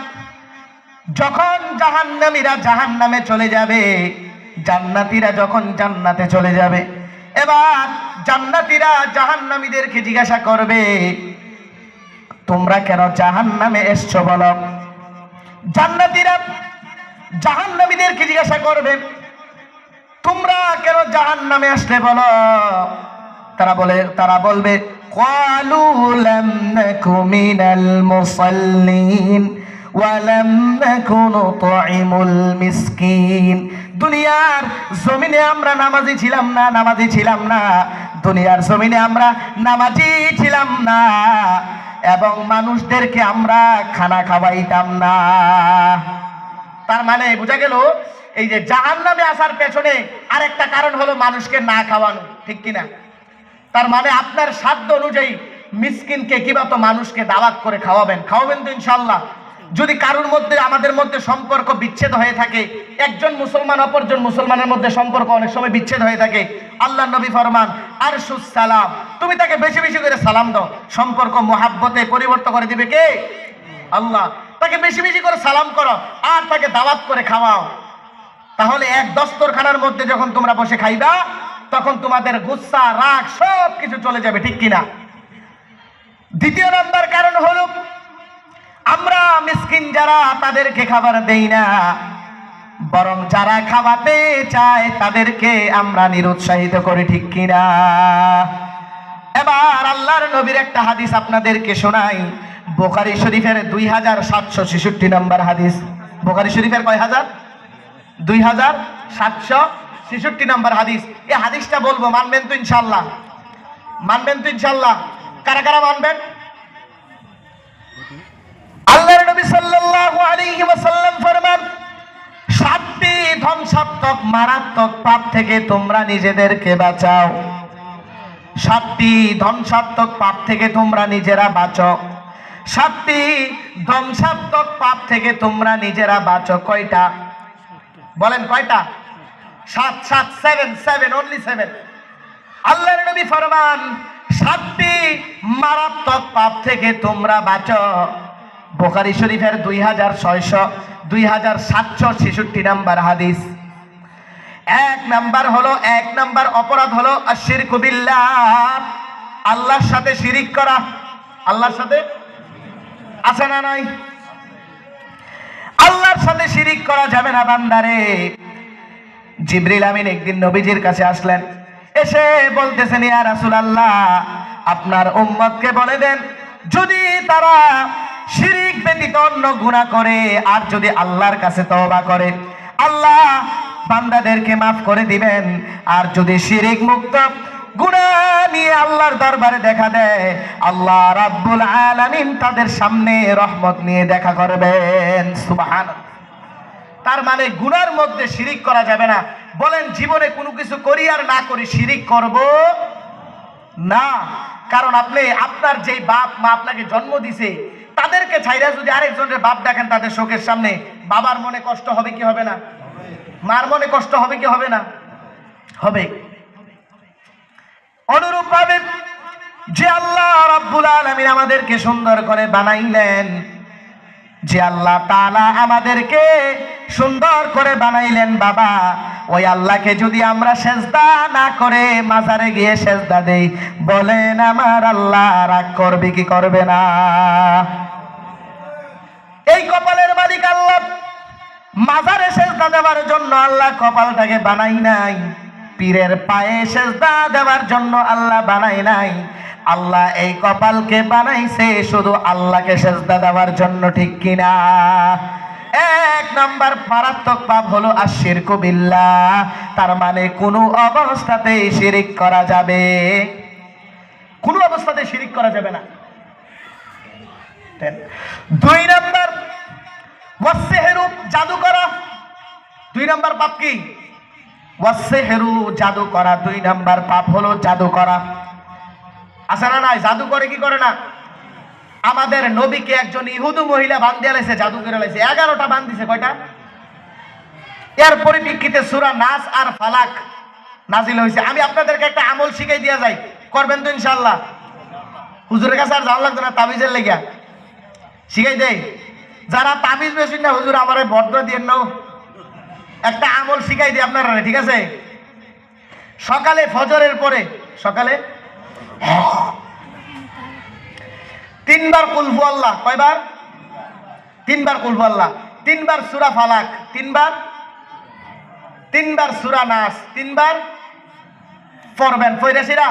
যখন জাহান্নামীরা জাহান্নামে চলে যাবে, জান্নাতীরা যখন জান্নাতে চলে যাবে, এবার জান্নাতীরা জাহান্নামীদেরকে জিজ্ঞাসা করবে, তোমরা কেন জাহান্নামে এসছো বলো। জান্নাতীরা জাহান্নামীদেরকে জিজ্ঞাসা করবে, তোমরা কেন জাহান্নামে আসলে বলো। তারা বলবে, ক্বালু লাম নাকু মিনাল মুসাল্লিন ওয়া লাম নাকু নুতঈমুল মিসকিন। দুনিয়ার জমিনে আমরা নামাজি ছিলাম না, নামাজি ছিলাম না। দুনিয়ার জমিনে আমরা নামাজি ছিলাম না এবং মানুষদেরকে আমরা খানা খাওয়াইতাম না। তার মানে বোঝা গেল এই যে জাহান্নামে আসার পেছনে আরেকটা কারণ হলো মানুষকে না খাওয়ানো, ঠিক কিনা? তার মানে আপনার সাধ্য অনুযায়ী মিসকিনকে কিবা তো মানুষকে দাওয়াত করে খাওয়াবেন তো ইনশাআল্লাহ। যদি কারোর মধ্যে, আমাদের মধ্যে সম্পর্ক বিচ্ছেদ হয়ে থাকে, একজন মুসলমান অপরজন মুসলমানের মধ্যে সম্পর্ক অনেক সময় বিচ্ছেদ হয়ে থাকে, আল্লাহর নবী ফরমান আরশুস সালাম, তুমি তাকে বেশি বেশি করে সালাম দাও। সম্পর্ক মুহাব্বতে পরিবর্তন করে দিবে কে? আল্লাহ। তাকে বেশি বেশি করে সালাম করো আর তাকে দাওয়াত করে খাওয়াও। তাহলে এক দস্তরখানার মধ্যে যখন তোমরা বসে খাইবা, তখন তোমাদের গুসা, রাগ সব কিছু চলে যাবে, ঠিক কিনা? দ্বিতীয় নাম্বার কারণ হলো আমরা মিসকিন যারা, তাদেরকে খাবার দেই না, বরং যারা খাওয়াতে চায় তাদেরকে আমরা নিরুৎসাহিত করি, ঠিক কিনা? এবার আল্লাহর নবীর একটা হাদিস আপনাদেরকে শোনাই। বুখারী শরীফের 2766 নম্বর হাদিস। বুখারী শরীফের কয় হাজার? 2766 নম্বর হাদিস। এই হাদিসটা বলবো, মানবেন তো ইনশাআল্লাহ? মানবেন তো ইনশাআল্লাহ? কারা কারা মানবেন? আল্লাহর নবী সাল্লাল্লাহু আলাইহি ওয়াসাল্লাম ফরমান, 7টি ধ্বংসাত্মক মারাত্মক পাপ থেকে তোমরা নিজেদেরকে বাঁচাও। 7টি ধ্বংসাত্মক পাপ থেকে তোমরা নিজেরা বাঁচো। 7টি ধ্বংসাত্মক পাপ থেকে তোমরা নিজেরা বাঁচো। কয়টা বলেন? কয়টা? 7 only 7। আল্লাহর নবী ফরমান, 7টি মারাত্মক পাপ থেকে তোমরা বাঁচো। বুখারী শরীফের 2766 নম্বর হাদিস। এক নাম্বার অপরাধ হলো আশিরকু বিল্লাহ, আল্লাহর সাথে শিরিক করা। আল্লাহর সাথে আছে না নাই? আল্লাহর সাথে শিরিক করা যাবে না বান্দারে। জিবরিল আমিন একদিন নবীজির কাছে আসলেন, এসে বলতেছেন, ইয়া রাসূলুল্লাহ, আপনার উম্মতকে বলে দেন, যদি তারা শিরিক ব্যতীত অন্য গুনাহ করে আর যদি আল্লাহর কাছে তওবা করে, আল্লাহ বান্দাদেরকে মাফ করে দিবেন। আর যদি শিরিক মুক্ত গুনাহ নিয়ে আল্লাহর দরবারে দেখা দেয়, আল্লাহ রাব্বুল আলামিন তাদের সামনে রহমত নিয়ে দেখা করবেন। সুবহানাল্লাহ। তার মানে গুনার মধ্যে শিরিক করা যাবে না। বলেন, জীবনে কোনো কিছু করি আর না করি শিরিক করব না। কারণ আপনি, আপনার যেই বাপ মা আপনাকে জন্ম দিছে, তাদেরকে ছাইরা যদি আরেকজনের বাপ দেখেন তাদের চোখের সামনে, বাবার মনে কষ্ট হবে কি হবে না? মার মনে কষ্ট হবে কি হবে না? হবে। অনুরূপ ভাবে যে আল্লাহ রাব্বুল আলামিন আমাদেরকে সুন্দর করে বানাইলেন, যে আল্লাহ তাআলা আমাদেরকে সুন্দর করে বানাইলেন বাবা, ওই আল্লাহকে যদি আমরা সেজদা না করে মাজারে গিয়ে সেজদা দেই, বলেন আমার আল্লাহ রাগ করবে কি করবে না? এই কপালের মালিক আল্লাহ। মাজারে সেজদা দেওয়ার জন্য আল্লাহ কপালটাকে বানাই নাই, পীরের পায়ে সেজদা দেওয়ার জন্য আল্লাহ বানাই নাই। আল্লাহ এই কপালকে বানাইছে শুধু আল্লাহকে সেজদা দেওয়ার জন্য, ঠিক কিনা? এক নাম্বার মারাত্মক পাপ হলো আশিরকু বিল্লাহ। তার মানে কোনো অবস্থাতেই শিরিক করা যাবে, কোনো অবস্থাতেই শিরিক করা যাবে না। 2 নাম্বার ওয়াসসিহরু, জাদু করা। 2 নাম্বার পাপ কি? ওয়াসসিহরু জাদু করা, 2 নাম্বার পাপ হলো জাদু করা। আছে না নাই? জাদু করে কি করে না? আমাদের নবীকে একজন ইহুদু মহিলা বান্ধিয়া লাইছে, জাদু করে লাইছে, 11টা বান দিছে। কয়টা? এর পরিপ্রেক্ষিতে সূরা নাস আর ফালাক নাজিল হয়েছে। আমি আপনাদেরকে একটা আমল শিখাই দিয়া যাই, করবেন তো ইনশাআল্লাহ? হুজুরের কাছে আর যাওয়া লাগবে না তাবিজের লেগা, শিখাই দেই। যারা তাবিজ বেশি না হুজুর আমারে বদ্ধ দিয়ে নাও, একটা আমল শিখাই দিই আপনারা, ঠিক আছে? সকালে ফজরের পরে, সকালে 3 বার কুল হু আল্লাহ। কয়বার? 3 বার কুল হু আল্লাহ, 3 বার সূরা ফালাক, 3 বার সূরা নাস, 3 বার পড়বেন। ফয়রাশিরা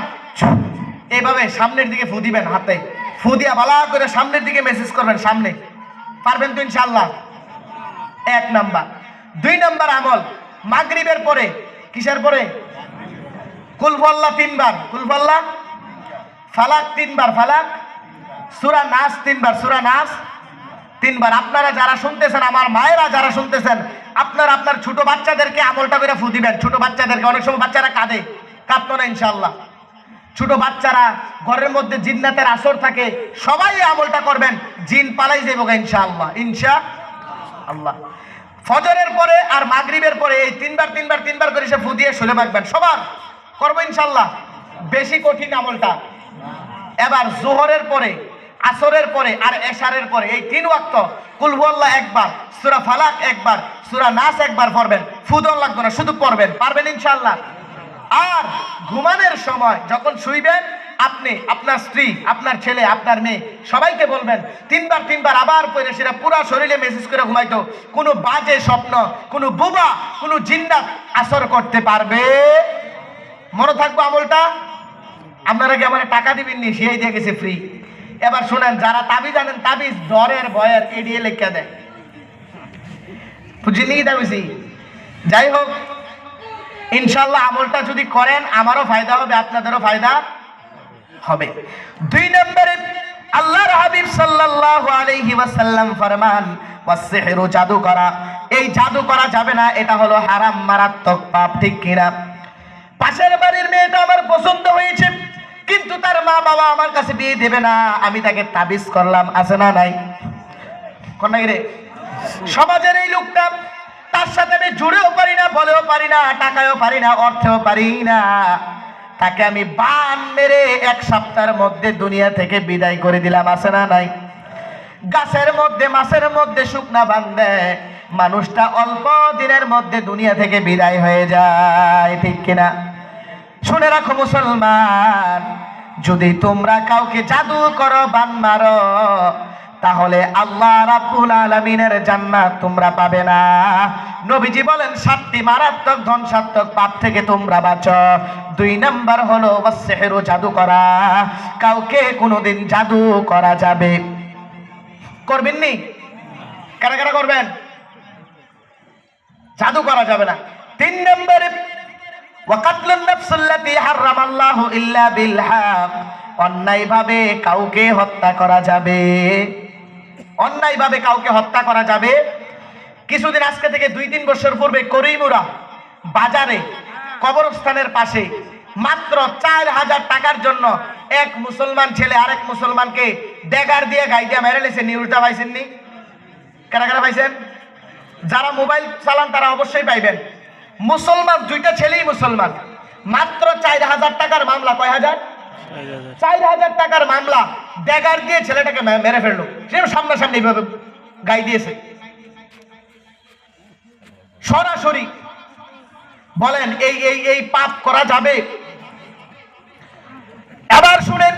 এইভাবে সামনের দিকে ফু দিবেন, হাতে ফু দিয়া ভালো করে সামনের দিকে মেসেজ করবেন, সামনে। পারবেন তো ইনশাআল্লাহ? 1 নাম্বার। 2 নাম্বার আমল, মাগরিবের পরে, কিসের পরে? কুল হু আল্লাহ 3 বার, কুল হু আল্লাহ, ফালাক 3 বার, ফালাক, সূরা নাস 3 বার, সূরা নাস 3 বার। আপনারা যারা শুনতেছেন, আমার মায়েরা যারা শুনতেছেন, আপনারা আপনার ছোট বাচ্চাদেরকে আমলটা করে ফু দিবেন। ছোট বাচ্চাদেরকে, অনেক সময় বাচ্চারা কাঁদে, কাঁদতো না ইনশাআল্লাহ। ছোট বাচ্চারা, ঘরের মধ্যে জিন্নাতের আসর থাকে, সবাই এই আমলটা করবেন, জিন পালাই যাইব ইনশাআল্লাহ, ইনশাআল্লাহ। ফজরের পরে আর মাগরিবের পরে এই 3 বার করে সে ফু দিয়ে শুলে রাখবেন। সবার করবো ইনশাআল্লাহ। বেশি কঠিন আমলটা। এবার জোহরের পরে, আসরের পরে আর এশারের পরে এই 3 ওয়াক্ত কুল হু আল্লাহ 1 বার, সূরা ফালাক 1 বার, সূরা নাস 1 বার পড়বেন। ফুদন লাগবে না, শুধু পড়বেন। পারবেন ইনশাআল্লাহ? আর ঘুমানোর সময় যখন শুইবেন, আপনি, আপনার স্ত্রী, আপনার ছেলে, আপনার মেয়ে সবাইকে বলবেন 3 বার আবার পড়ে সেটা পুরো শরীরে মেসেজ করে ঘুমাইতো। কোনো বাজে স্বপ্ন, কোনো বুবা, কোনো জিন্নাত আসর করতে পারবে। মনে থাকবো আমলটা। আপনারা কি আমার টাকা দিবেন নি? সেই দিয়ে গেছে ফ্রি। এবার শুনেন, যারা তাবিজ জানেন, তাবিজ ডরের ভয়ের এড়িয়ে লেখা দেয়, বুঝিনি কি তাবিজ? যাই হোক, ইনশাআল্লাহ আমলটা যদি করেন আমারও ফায়দা হবে, আপনাদেরও ফায়দা হবে। 2 নম্বরে আল্লাহর হাবিব সাল্লাল্লাহু আলাইহি ওয়াসাল্লাম ফরমান, ওয়াসসিহরু জাদু করা। এই জাদু করা যাবে না, এটা হলো হারাম, মারাত্মক পাপ, ঠিক কিনা? পাশের বাড়ির মেয়েটা আমার পছন্দ হয়েছে, কিন্তু তার মা বাবা আমার কাছে বিয়ে দেবে না, আমি তাকে তাবিজ করলাম। আছে না নাই? কোন রে? সমাজের এই লোকটা, তার সাথে আমি জুড়েও পারি না, বলেও পারি না, টাকায়ও পারি না, অর্থেও পারি না, তাকে আমি বান মেরে 1 সপ্তাহের মধ্যে দুনিয়া থেকে বিদায় করে দিলাম। আছে না নাই? গাছের মধ্যে, মাছের মধ্যে শুকনা বান দেয়, মানুষটা অল্প দিনের মধ্যে দুনিয়া থেকে বিদায় হয়ে যায়, ঠিক কিনা? শুনে রাখো মুসলমান, যদি তোমরা কাউকে জাদু করো, বান মারো, তাহলে আল্লাহ রাব্বুল আলামিনের জান্নাত তোমরা পাবে না। নবীজি বলেন 7টি মারাত্মক ধ্বংসাত্মক পাপ থেকে তোমরা বাঁচো। 2 নাম্বার হলো ওয়াসসিহরু জাদু করা। কাউকে কোনোদিন জাদু করা যাবে, করবেন নি? কারা কারা করবেন? জাদু করা যাবে না। 3 নম্বরে ওয়াকাতলুন নাফসুল্লাতী হারামাল্লাহু ইল্লা বিল হক। অন্যায়ভাবে কাউকে হত্যা করা যাবে, অন্যায়ভাবে কাউকে হত্যা করা যাবে। কিছুদিন, আজকে থেকে 2-3 বছর পূর্বে করিমুরা বাজারে কবরস্থানের পাশে মাত্র 4000 টাকার জন্য এক মুসলমান ছেলে আরেক মুসলমানকে ড্যাগার দিয়ে গাই দিয়ে মেরে লেছে। নিউজটা পাইছেন নি? কারা কারা পাইছেন? যারা মোবাইল চালান তারা অবশ্যই পাইবেন। মুসলমান, 2টা ছেলেই মুসলমান, মাত্র 4000 টাকার মামলা। কয় হাজার? 4000 টাকার মামলা। ড্যাগার দিয়ে ছেলেটাকে মেরে ফেললো, সে সামনাসামনি ভাবে গাই দিয়েছে সরাসরি। বলেন এই এই এই পাপ করা যাবে? এবার শুনেন,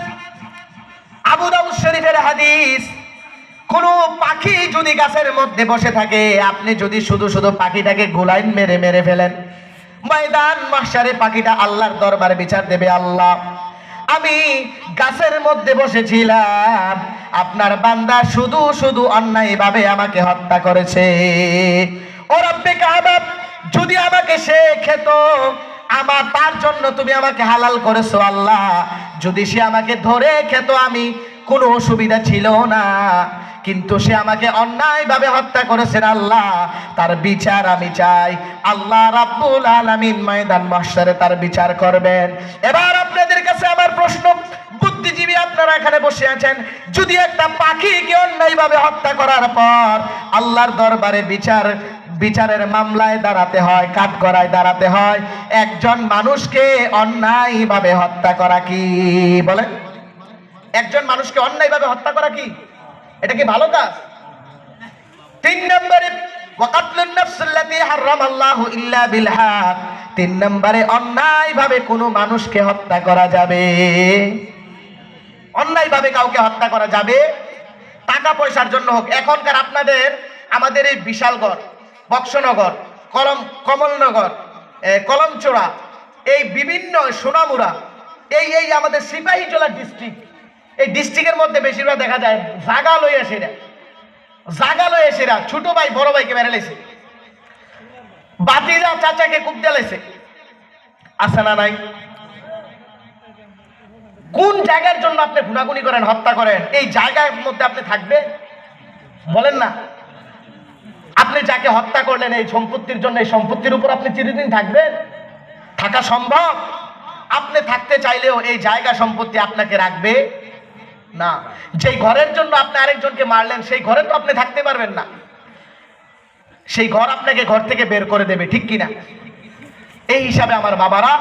আবু দাউদ শরীফের হাদিস, কোন পাখি যদি গাছের মধ্যে বসে থাকে, আপনি যদি শুধু শুধু পাখিটাকে গোলায় মেরে মেরে ফেলেন, ময়দান মাহশারে পাখিটা আল্লাহর দরবারে বিচার দেবে, আল্লাহ আমি গাছের মধ্যে বসেছিলাম, আপনার বান্দা শুধু শুধু অন্যায়ভাবে আমাকে হত্যা করেছে। ও রব্বে কাবা, যদি আমাকে সে খেত, আমার তার জন্য তুমি আমাকে হালাল করেছো আল্লাহ। যদি সে আমাকে ধরে খেত, আমি কোনো অসুবিধা ছিল না, কিন্তু সে আমাকে অন্যায়ভাবে হত্যা করেছেন আল্লাহ, তার বিচার আমি চাই। আল্লাহ রাব্বুল আলামিন ময়দান মাহশারে তার বিচার করবেন। এবার আপনাদের কাছে আমার প্রশ্ন, বুদ্ধিজীবী আপনারা এখানে বসে আছেন, যদি একটা পাখিকে অন্যায়ভাবে হত্যা করার পর আল্লাহর দরবারে বিচারের মামলায় দাঁড়াতে হয়, কাঠগড়ায় দাঁড়াতে হয়, একজন মানুষকে অন্যায়ভাবে হত্যা করা কি বলেন? একজন মানুষকে অন্যায়ভাবে হত্যা করা কি, এটা কি ভালো কাজ? 3 নম্বরে ওয়াকাতলুন নাফসুল্লাতী হারামাল্লাহু ইল্লা বিল হক। 3 নম্বরে অন্যায়ভাবে কোনো মানুষকে হত্যা করা যাবে, অন্যায়ভাবে কাউকে হত্যা করা যাবে, টাকা পয়সার জন্য হোক। এখনকার আমাদের এই বিশালগড়, বক্সনগর, কমলনগর, কলমচোড়া, এই বিভিন্ন সোনামুড়া, এই আমাদের সিপাহীজলা ডিস্ট্রিক্ট, এই ডিস্ট্রিক্টের মধ্যে বেশিরভাগ দেখা যায় জাগা লয়ে এসেরা ছোট ভাই বড় ভাইকে মেরে লেছে, বাতিজা চাচাকে কুপ দিয়েছে, আছে না নাই? কোন জায়গার জন্য আপনি গুনাগুনি করেন, হত্যা করেন? এই জায়গার মধ্যে আপনি থাকবে? বলেন না। আপনি যাকে হত্যা করলেন এই সম্পত্তির জন্য, এই সম্পত্তির উপর আপনি চিরদিন থাকবেন? থাকা সম্ভব? আপনি থাকতে চাইলেও এই জায়গা সম্পত্তি আপনাকে রাখবে না। যেই ঘরের জন্য আপনি আরেকজনকে মারলেন, সেই ঘরে তো আপনি থাকতে পারবেন না, সেই ঘর আপনাকে ঘর থেকে বের করে দেবে, ঠিক কিনা? এই হিসাবে আমার বাবারা,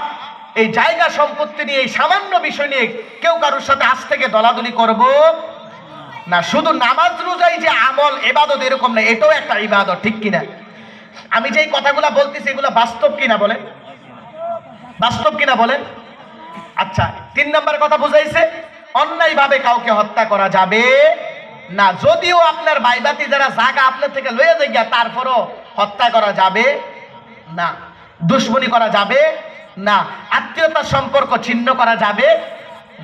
এই জায়গা সম্পত্তি নিয়ে, এই সামান্য বিষয় নিয়ে কেউ কারোর সাথে আজ থেকে দলাদলি করব না। শুধু নামাজ রোজাই যে আমল ইবাদত এরকম না, এটাও একটা ইবাদত, ঠিক কিনা? আমি যেই কথাগুলো বলতেছি এগুলো বাস্তব কিনা বলেন? বাস্তব কিনা বলেন? আচ্ছা, 3 নম্বর কথা বুঝাইছে, অন্যায়ভাবে কাউকে হত্যা করা যাবে না। যদিও আপনার ভাইবাতি যারা জায়গা আপনার থেকে লয়ে যায়, তারপরও হত্যা করা যাবে না, দুশ্মনী করা যাবে না, আত্মীয়তার সম্পর্ক ছিন্ন করা যাবে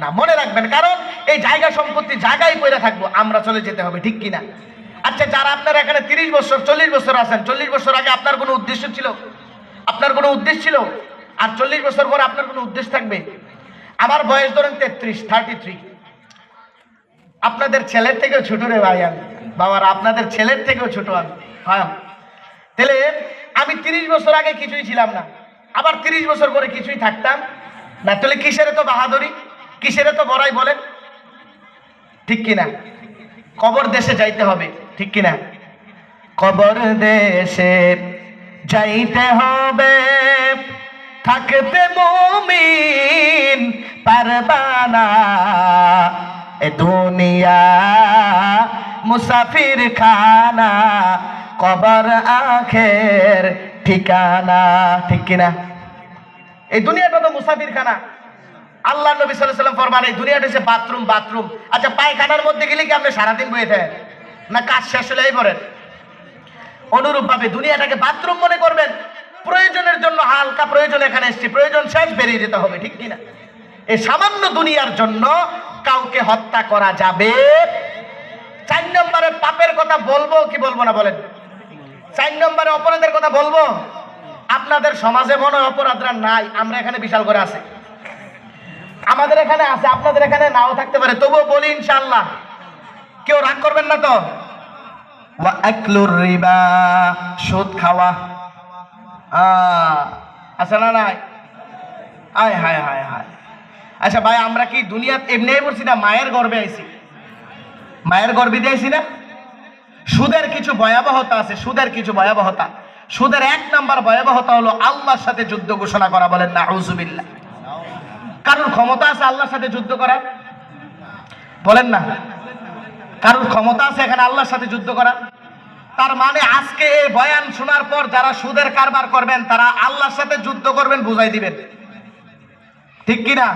না। মনে রাখবেন, কারণ এই জায়গা সম্পত্তি জায়গায় পড়ে থাকবো, আমরা চলে যেতে হবে, ঠিক কিনা? আচ্ছা, যারা আপনারা এখানে 30 বছর 40 বছর আছেন, 40 বছর আগে আপনার কোনো উদ্দেশ্য ছিল? আপনার কোনো উদ্দেশ্য ছিল? আর 40 বছর পর আপনার কোনো উদ্দেশ্য থাকবে? আমার বয়স ধরেন 33। আপনাদের ছেলের থেকেও ছোট রে ভাই, আমি বাবার আপনাদের ছেলের থেকেও ছোট আমি। হ্যাঁ, তাহলে আমি 30 বছর আগে কিছুই ছিলাম না, আবার 30 বছর পরে কিছুই থাকতাম না। তাহলে কিসের তো বাহাদুরি, কিসের তো বড়াই বলেন, ঠিক কিনা? কবর দেশে যাইতে হবে, ঠিক কিনা? কবর দেশে যাইতে হবে, থাকতে মুমিন পারবানা, এ দুনিয়া মুসাফির খানা, কবর আখের ঠিকানা, ঠিক কিনা? এই দুনিয়াটা তো মুসাফির খানা। আল্লাহ নবী সাল্লাল্লাহু আলাইহি ওয়াসাল্লাম ফরমান, এই দুনিয়াটা হচ্ছে বাথরুম। আচ্ছা, পায়খানার মধ্যে গেলে কি আপনি সারাদিন বয়ে থাকেন না? কাজ শেষ হলেই পড়েন? অনুরূপ ভাবে দুনিয়াটাকে বাথরুম মনে করবেন, প্রয়োজনের জন্য হালকা প্রয়োজন এখানে এসেছি, প্রয়োজন শেষ বেরিয়ে যেতে হবে, ঠিক কিনা? এই সামান্য দুনিয়ার জন্য কাউকে হত্যা করা যাবে। 4 নম্বরে পাপের কথা বলবো কি বলবো না বলেন? 4 নম্বরে অপরাধের কথা বলবো। আপনাদের সমাজে মনে হয় অপরাধরা নাই, আমরা এখানে বিশাল করে আছে, আমাদের এখানে আছে, আপনাদের এখানে নাও থাকতে পারে, তবুও বলি ইনশাআল্লাহ, কেউ রাগ করবেন না তো? ওয়া আকলুর রিবা, সুদ খাওয়া, আছে না নাই? আয় হায় হায় হায়। আচ্ছা ভাই, আমরা কি দুনিয়াতে এমনিই পড়ছি না? মায়ের গর্ভে আইছি, মায়ের গর্ভে দিয়েছি না? সুদের কিছু ভয়াবহতা আছে, সুদের কিছু ভয়াবহতা। সুদের 1 নম্বর ভয়াবহতা হলো আল্লাহর সাথে যুদ্ধ ঘোষণা করা, বলেন নাউজুবিল্লাহ। কারোর ক্ষমতা আছে আল্লাহর সাথে যুদ্ধ করার? বলেন না। কারোর ক্ষমতা আছে এখানে আল্লাহর সাথে যুদ্ধ করার? তার মানে আজকে এই বয়ান শোনার পর যারা সুদের কারবার করবেন, তারা আল্লাহর সাথে যুদ্ধ করবেন, বুঝাই দিবেন, ঠিক কিনা?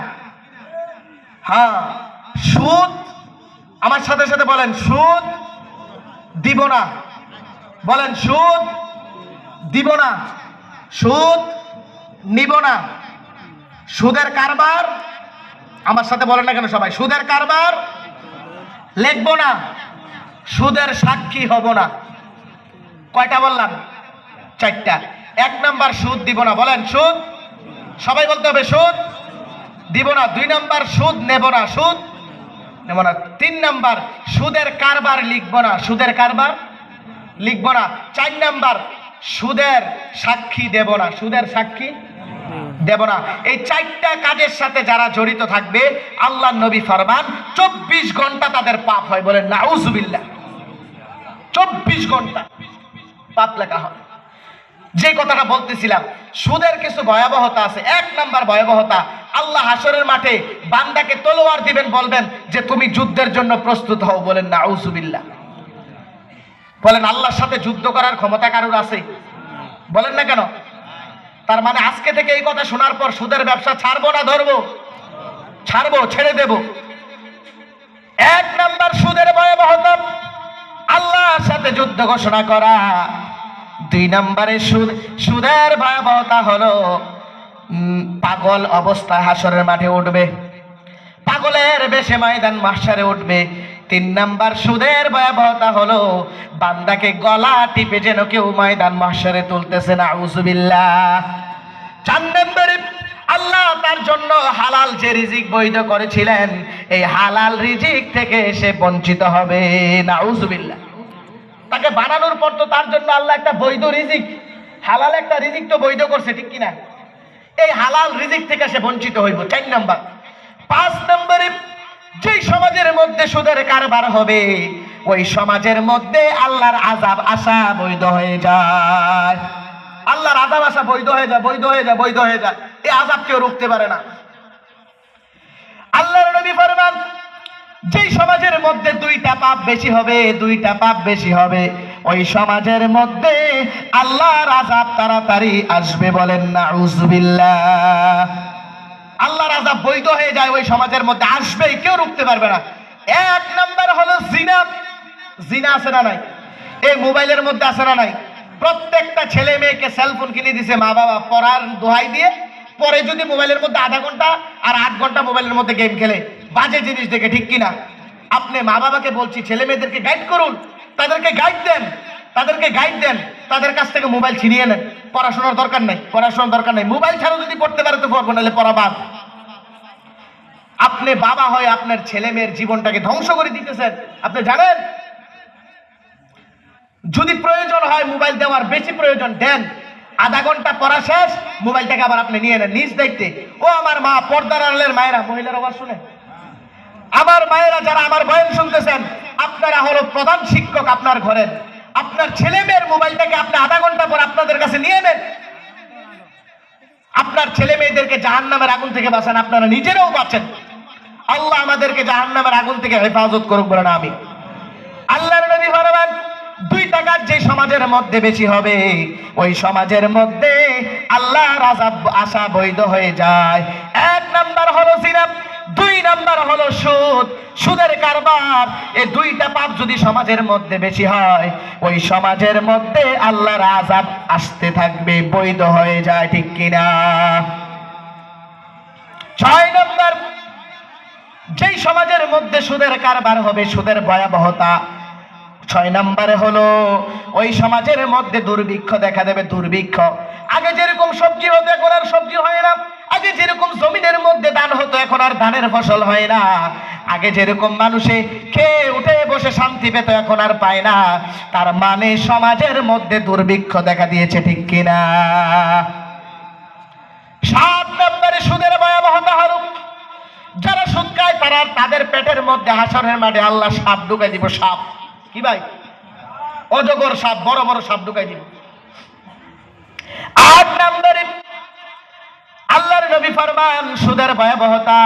হ্যাঁ, সুদ, আমার সাথে সাথে বলেন, সুদ দিব না। বলেন, সুদ দিব না, সুদ নিব না। সুদের কারবার, আমার সাথে বলেন না কেন সবাই? সুদের কারবার লিখবো না, সুদের সাক্ষী হব না। কয়টা বললাম? 4টা। 1 নম্বর, সুদ দিব না। বলেন, সুদ, সবাই বলতে হবে, সুদ দিব না। 2 নম্বর, সুদ নেব না, সুদ নেব না। 3 নাম্বার, সুদের কারবার লিখবো না, সুদের কারবার লিখবো না। 4 নাম্বার, সুদের সাক্ষী দেব না, সুদের সাক্ষী দেব না। এই 4টা কাজের সাথে যারা জড়িত থাকবে আল্লাহর নবী ফরমান 24 ঘন্টা তাদের পাপ হয়, বলেন নাউজুবিল্লাহ। 24 ঘন্টা পাপ লেখা হয়। যে কথাটা বলতেছিলাম, সুদের কিছু ভয়াবহতা আছে। 1 নাম্বার ভয়াবহতা, আল্লাহ হাসরের মাঠে বান্দাকে তলোয়ার দিবেন, বলবেন যে তুমি যুদ্ধের জন্য প্রস্তুত হও, বলেন নাউজুবিল্লাহ। বলেন আল্লাহর সাথে যুদ্ধ করার ক্ষমতা কারোর আছে? বলেন না কেন? তার মানে আজকে থেকে এই কথা শোনার পর সুদের ব্যবসা ছাড়বো না ধরবো? ছাড়বো, ছেড়ে দেব। 1 নাম্বার সুদের ভয়াবহতা, আল্লাহর সাথে যুদ্ধ ঘোষণা করা। 2 নাম্বারে সুদের ভয়াবহতা হলো পাগল অবস্থায় হাসরের মাঠে উঠবে, পাগলের বেশে ময়দান মাহশারে উঠবে। 3 নাম্বার সুদের ভয়াবহতা হলো বান্দাকে গলা টিপে যেন কেউ ময়দান মাহশারে তুলতেছে, নাউজুবিল্লাহ। 4 নাম্বারে আল্লাহ তার জন্য হালাল যে রিজিক বৈধ করেছিলেন, এই হালাল রিজিক থেকে সে বঞ্চিত হবে, নাউজুবিল্লাহ। তাকে বানানোর পর তো তার জন্য আল্লাহ একটা বৈধ রিজিক, হালাল একটা রিজিক তো বৈধ করছে, ঠিক কিনা? এই হালাল রিজিক থেকে সে বঞ্চিত হইব। 4 নাম্বার। 5 নম্বরে, যেই সমাজের মধ্যে সুদের কারবার হবে ওই সমাজের মধ্যে আল্লাহর আযাব আসা বৈধ হয়ে যায়। আল্লাহর আযাব আসা বৈধ হয়ে যায়, বৈধ হয়ে যায়, বৈধ হয়ে যায়। এই আযাব কেউ রুখতে পারে না। আল্লাহর নবী ফরমান, যেই সমাজের মধ্যে 2টা পাপ বেশি হবে, 2টা পাপ বেশি হবে, ওই সমাজের মধ্যে আল্লাহর আযাব তাড়াতাড়ি আসবে, বলেন নাউজুবিল্লাহ। আল্লাহর আযাব বৈধ হয়ে যায়, ওই সমাজের মধ্যে আসবেই, কেউ রুখতে পারবে না। 1 নাম্বার হলো জিনা। জিনা আছে না নাই? এই মোবাইলের মধ্যে আছে না নাই? প্রত্যেকটা ছেলে মেয়েকে সেলফোন কিনে দিছে মা বাবা, পড়ার দোহাই দিয়ে। পরে যদি মোবাইলের মধ্যে আধা ঘন্টা আর 8 ঘন্টা মোবাইলের মধ্যে গেম খেলে, বাজে জিনিস দেখে, ঠিক কিনা? আপনি মা বাবাকে বলছি ছেলে মেয়েদেরকে গাইড করুন, তাদেরকে গাইড দেন, তাদেরকে গাইড দেন, তাদের কাছ থেকে মোবাইল ছিনিয়ে নেন। পড়াশোনার দরকার নাই, পড়াশোনার দরকার নাই। মোবাইল ছাড়া যদি পড়তে পারে তো পড়বো, নাহলে পড়া বাদ। আপনি বাবা হয়ে আপনার ছেলে মেয়ের জীবনটাকে ধ্বংস করে দিতেছেন। আপনি জানেন, যদি প্রয়োজন হয় মোবাইল দেওয়ার, বেশি প্রয়োজন দেন। আধা ঘন্টা পড়া শেষ, মোবাইলটাকে আবার আপনি নিয়ে নেন নিজ দায়িত্বে। ও আমার মা, পর্দার আড়ালের মায়েরা, মহিলার আওয়াজ শুনে, আমার মায়েরা যারা আমার বয়ান শুনতেছেন, আপনারা হলো প্রধান শিক্ষক আপনার ঘরের। আপনার ছেলে মেয়ের মোবাইলটাকে আপনি আধা ঘন্টা পর আপনাদের কাছে নিয়ে নেন। আপনার ছেলে মেয়েদেরকে জাহান্নামের আগুন থেকে বাঁচান, আপনারা নিজেরাও বাঁচেন। আল্লাহ আমাদেরকে জাহান্নামের আগুন থেকে হেফাজত করুক, বলেন আমিন। আল্লাহর নবী ফরমান, 2টা কাজ যে সমাজের মধ্যে বেশি হবে ওই সমাজের মধ্যে আল্লাহর আযাব আসা বৈধ হয়ে যায়। 1 নাম্বার হলো জিনা, 2 নাম্বার হলো সুদ, সুদের কারবার। এই 2টা পাপ যদি সমাজের মধ্যে বেশি হয় ওই সমাজের মধ্যে আল্লাহর আযাব আসতে থাকবে, বৈধ হয়ে যায়, ঠিক কিনা? 6 নাম্বার, যেই সমাজের মধ্যে সুদের কারবার হবে, সুদের ভয়াবহতা 6 নম্বরে হলো ওই সমাজের মধ্যে দুর্ভিক্ষ দেখা দেবে, দুর্ভিক্ষ। আগে যেরকম সবজি হতো এখন আর সবজি হয় না, আগে যেরকম জমিনের মধ্যে ধান হতো এখন আর ধানের ফসল হয় না, আগে যেরকম মানুষে খেয়ে উঠে বসে শান্তি পেত এখন আর পায় না। তার মানে সমাজের মধ্যে দুর্ভিক্ষ দেখা দিয়েছে, ঠিক কিনা? 7 নম্বরে সুদের ভয়াবহতা হলো যারা সুদ খায় তারা, তাদের পেটের মধ্যে হাসরের মাঠে আল্লাহ সাপ ঢুকাই দিব। সাপ কি ভাই? অজগর সাপ, বড় বড় সাপ ঢুকাই দিব। 8 নম্বরে আল্লাহর নবী ফরমান সুদের ভয়াবহতা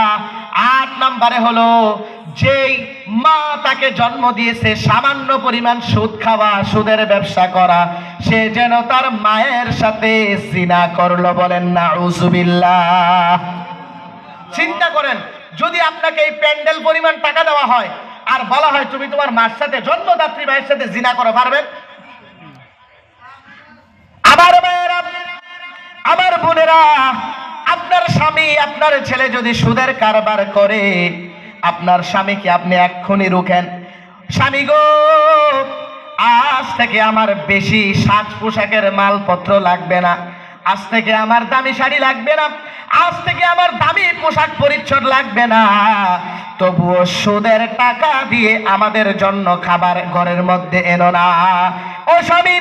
8 নম্বরে হলো যেই মা তাকে জন্ম দিয়েছে সামান্য পরিমাণ সুদ খাওয়া, সুদের ব্যবসা করা, সে যেন তার মায়ের সাথে জিনা করলো, বলেন নাউজুবিল্লাহ। চিন্তা করেন, যদি আপনাকে এই প্যান্ডেল পরিমাণ টাকা দেওয়া হয় আর বলা হয় তুমি তোমার মার সাথে, জন্মদাত্রী মায়ের সাথে জিনা করো, পারবেন? আমার মায়েরা, আমার বোনেরা, আপনার স্বামী, আপনার ছেলে যদি সুদের কারবার করে, আপনার স্বামীকে আপনি এক্ষুনি রুখেন। স্বামী গো, আজ থেকে আমার বেশি সাজ পোশাকের মালপত্র লাগবে না, আজ থেকে আমার দামি শাড়ি লাগবে না, আজ থেকে আমার দামি পোশাক পরিচ্ছদ লাগবে না, তবুও সুদের টাকা দিয়ে আমাদের জন্য খাবার ঘরের মধ্যে এনো না। ও স্বামী,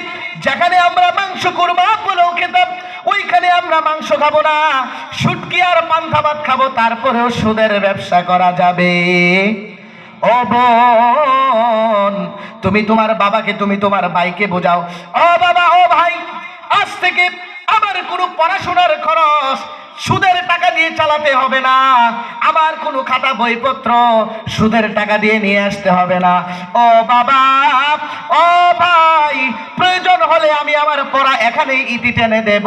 যেখানে আমরা মাংস কুরমা পোলাও খেতাম, ওইখানে আমরা মাংস খাবো না, শুটকি আর পান্তা ভাত খাবো, তারপরেও সুদের ব্যবসা করা যাবে? ও বোন, তুমি তোমার বাবাকে, তুমি তোমার ভাইকে বোঝাও, ও বাবা, ও ভাই, আজ থেকে আমার কোনো পড়াশোনার খরচ সুদের টাকা দিয়ে চালাতে হবে না, আমার কোনো খাতা বইপত্র সুদের টাকা দিয়ে নিয়ে আসতে হবে না। ও বাবা, ও ভাই, প্রয়োজন হলে আমি আমার পড়া এখানেই ইতি টেনে দেব,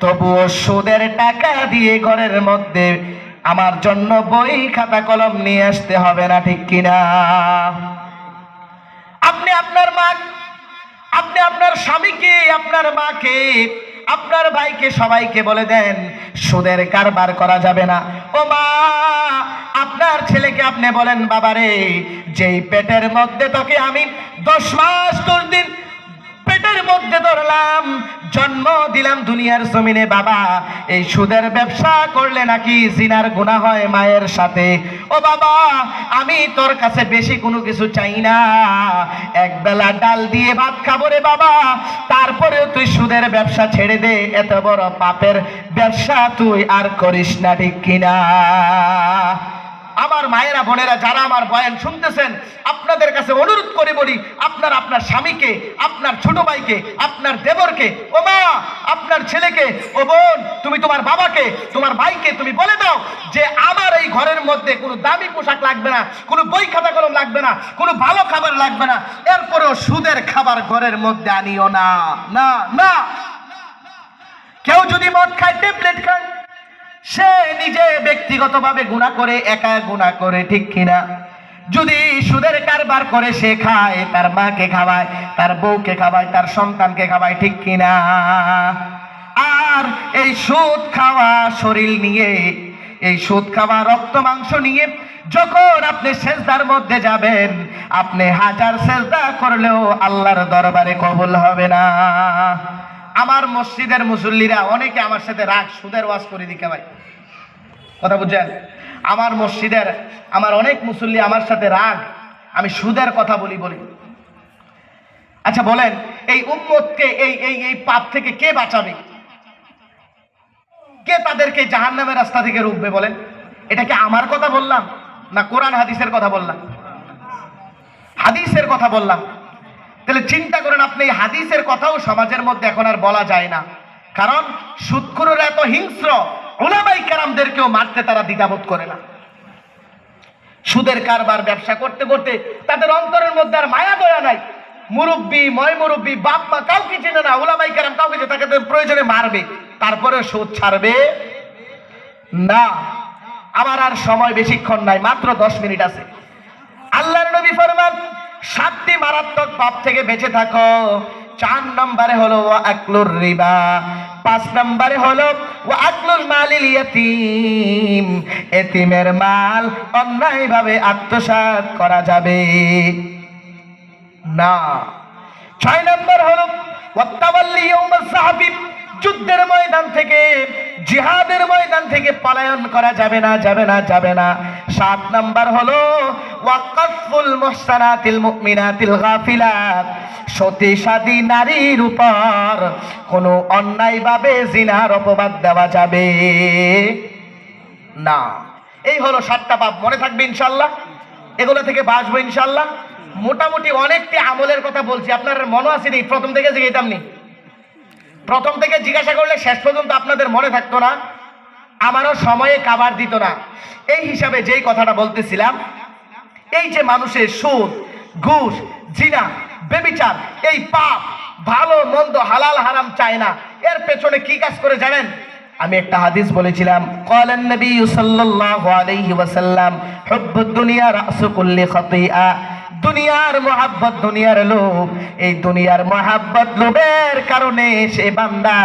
তবুও সুদের টাকা দিয়ে ঘরের মধ্যে আমার জন্য বই খাতা কলম নিয়ে আসতে হবে না, ঠিক কিনা? আপনি আপনার মা, আপনি আপনার স্বামীকে, আপনার মাকে, আপনার ভাইকে, সবাইকে বলে দেন সুদের কারবার করা যাবে না। ও মা, আপনার ছেলেকে আপনি বলেন, বাবারে, যেই পেটের মধ্যে তোকে আমি 10 মাস 10 দিন পেটের মধ্যে ধরলাম, জন্ম দিলাম দুনিয়ার জমিনে, বাবা, এই সুদের ব্যবসা করলে নাকি জিনার গুনাহ হয় মায়ের সাথে। ও বাবা, আমি তোর কাছে বেশি কোনো কিছু চাই না, এক বেলা ডাল দিয়ে ভাত খাবো রে বাবা, তারপরেও তুই সুদের ব্যবসা ছেড়ে দে, এত বড় পাপের ব্যবসা তুই আর করিস না, ঠিক কিনা? আমার মায়েরা, বোনেরা, যারা আমার বয়ান শুনতেছেন, আপনাদের কাছে অনুরোধ করে বলি, আপনারা আপনার স্বামীকে, আপনার ছোট ভাইকে, আপনার দেবরকে, ও মা, আপনার ছেলেকে, ও বোন, তুমি তোমার বাবাকে, তোমার ভাইকে তুমি বলে দাও যে আমার এই ঘরের মধ্যে কোনো দামি পোশাক লাগবে না, কোনো বই খাতা কলম লাগবে না, কোনো ভালো খাবার লাগবে না, এরপরেও সুদের খাবার ঘরের মধ্যে আনিও না। না না, কেউ যদি মদ খায়, ট্যাবলেট খায়, সে নিজে ব্যক্তিগতভাবে গুনাহ করে, একা গুনাহ করে, ঠিক কিনা? যদি সুদের কারবার করে, সে খায়, তার মাকে খাওয়ায়, তার বউকে খাওয়ায়, তার সন্তানকে খাওয়ায়, ঠিক কিনা? আর এই সুদ খাওয়া শরীর নিয়ে, এই সুদ খাওয়া রক্ত মাংস নিয়ে যখন আপনি সেজদার মধ্যে যাবেন, আপনি হাজার সেজদা করলেও আল্লাহর দরবারে কবুল হবে না। আমার মসজিদের মুসল্লিরা অনেকে আমার সাথে রাগ, সুদের ওয়াজ করে দিকে ভাই, কথা বুঝছেন? আমার মসজিদের আমার অনেক মুসল্লি আমার সাথে রাগ, আমি সুদের কথা বলি। আচ্ছা বলেন, এই উম্মতকে এই এই এই পাপ থেকে কে বাঁচাবে? কে তাদেরকে জাহান্নামের রাস্তা থেকে রুখবে? বলেন, এটা কি আমার কথা বললাম না কোরআন হাদিসের কথা বললাম? হাদিসের কথা বললাম। তাহলে চিন্তা করেন আপনি, এই হাদিসের কথাও সমাজের মধ্যে এখন আর বলা যায় না, কারণ সুদখোররা এত হিংস্র, উলামায়ে কেরামদেরকেও মারতে তারা দ্বিধাবোধ করে না। সুদের কারবার ব্যবসা করতে করতে তাদের অন্তরের মধ্যে আর মায়া দয়া নাই। মুরব্বী, ময় মুরব্বী, বাপ মা কাউকে চেনে না, উলামায়ে কেরাম কাউকে চেনে, তাকে প্রয়োজনে মারবে, তারপরে সুদ ছাড়বে না। আমার আর সময় বেশিক্ষণ নাই, মাত্র 10 মিনিট আছে। আল্লাহর নবী ফরমান, 7টি মারাত্মক পাপ থেকে বেঁচে থাকো। 4 নম্বরে হলো ওয়া আকলুর রিবা, 5 নম্বরে হলো ওয়া আকলুল মালিল ইয়াতীম, এতিমের মাল অন্যায়ভাবে আত্মসাৎ করা যাবে না। 6 নম্বর হলো ওয়া তাওয়াল্লি ইয়াউমাজ যাহাবি, যুদ্ধের ময়দান থেকে, জিহাদের ময়দান থেকে পলায়ন করা যাবে না, যাবে না, যাবে না। 7 নাম্বার হলো ওয়াকাফুল মুহসানাতিল মুমিনাতিল গাফিলাত, সতীসাধী নারীর উপর কোনো অন্যায়ভাবে জিনার অপবাদ দেওয়া যাবে না। এই হলো 7টা পাপ, মনে থাকবে ইনশাআল্লাহ, এগুলো থেকে বাঁচবো ইনশাআল্লাহ। মোটামুটি অনেকটি আমলের কথা বলছি, আপনার মনে আছে নি? প্রথম থেকে জিজ্ঞাসা নি, প্রথম থেকে জিজ্ঞাসা করলে শেষ পর্যন্ত আপনাদের মনে থাকতো না, আমারও সময়ে কাবার দিত না। এই হিসাবে যেই কথাটা বলতেছিলাম, এই যে মানুষের সুদ, ঘুষ, জিনা, বেবিচার, এই পাপ, ভালো মন্দ, হালাল হারাম চায় না, এর পেছনে কি কাজ করে জানেন? আমি একটা হাদিস বলেছিলাম, ক্বালান নবী সাল্লাল্লাহু আলাইহি ওয়াসাল্লাম, হুব্বুদ দুনিয়া রাসু কুল্লি খাতিআ, দুনিয়ার মোহাব্বত, দুনিয়ার লোভ, এই দুনিয়ার মোহাব্বত লোভের কারণে সে বান্দা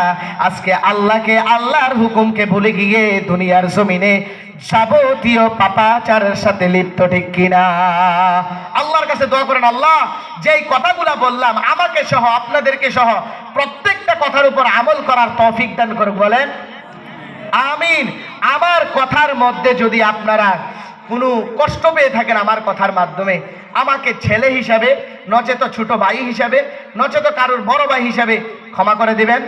আজকে আল্লাহকে, আল্লাহর হুকুমকে ভুলে গিয়ে দুনিয়ার জমিনে যাবতীয় পাপাচারের সাথে লিপ্ত, ঠিক কিনা? আল্লাহর কাছে দোয়া করেন, আল্লাহ যেই কথাগুলা বললাম আমাকে সহ আপনাদেরকে সহ প্রত্যেকটা কথার উপর আমল করার তৌফিক দান করুন। বলেন আমিন। আমার কথার মধ্যে যদি আপনারা কোনো কষ্ট পেয়ে থাকেন আমার কথার মাধ্যমে, আমাকে ছেলে হিসাবে, নচেত ছোট ভাই হিসাবে, নচেত কারোর বড় ভাই হিসাবে ক্ষমা করে দিবেন।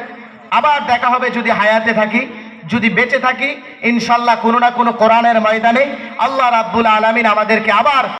আবার দেখা হবে যদি হায়াতে থাকি, যদি বেঁচে থাকি, ইনশাল্লাহ কোনো না কোনো কোরআনের ময়দানে আল্লাহ রাব্বুল আলামিন আমাদেরকে আবার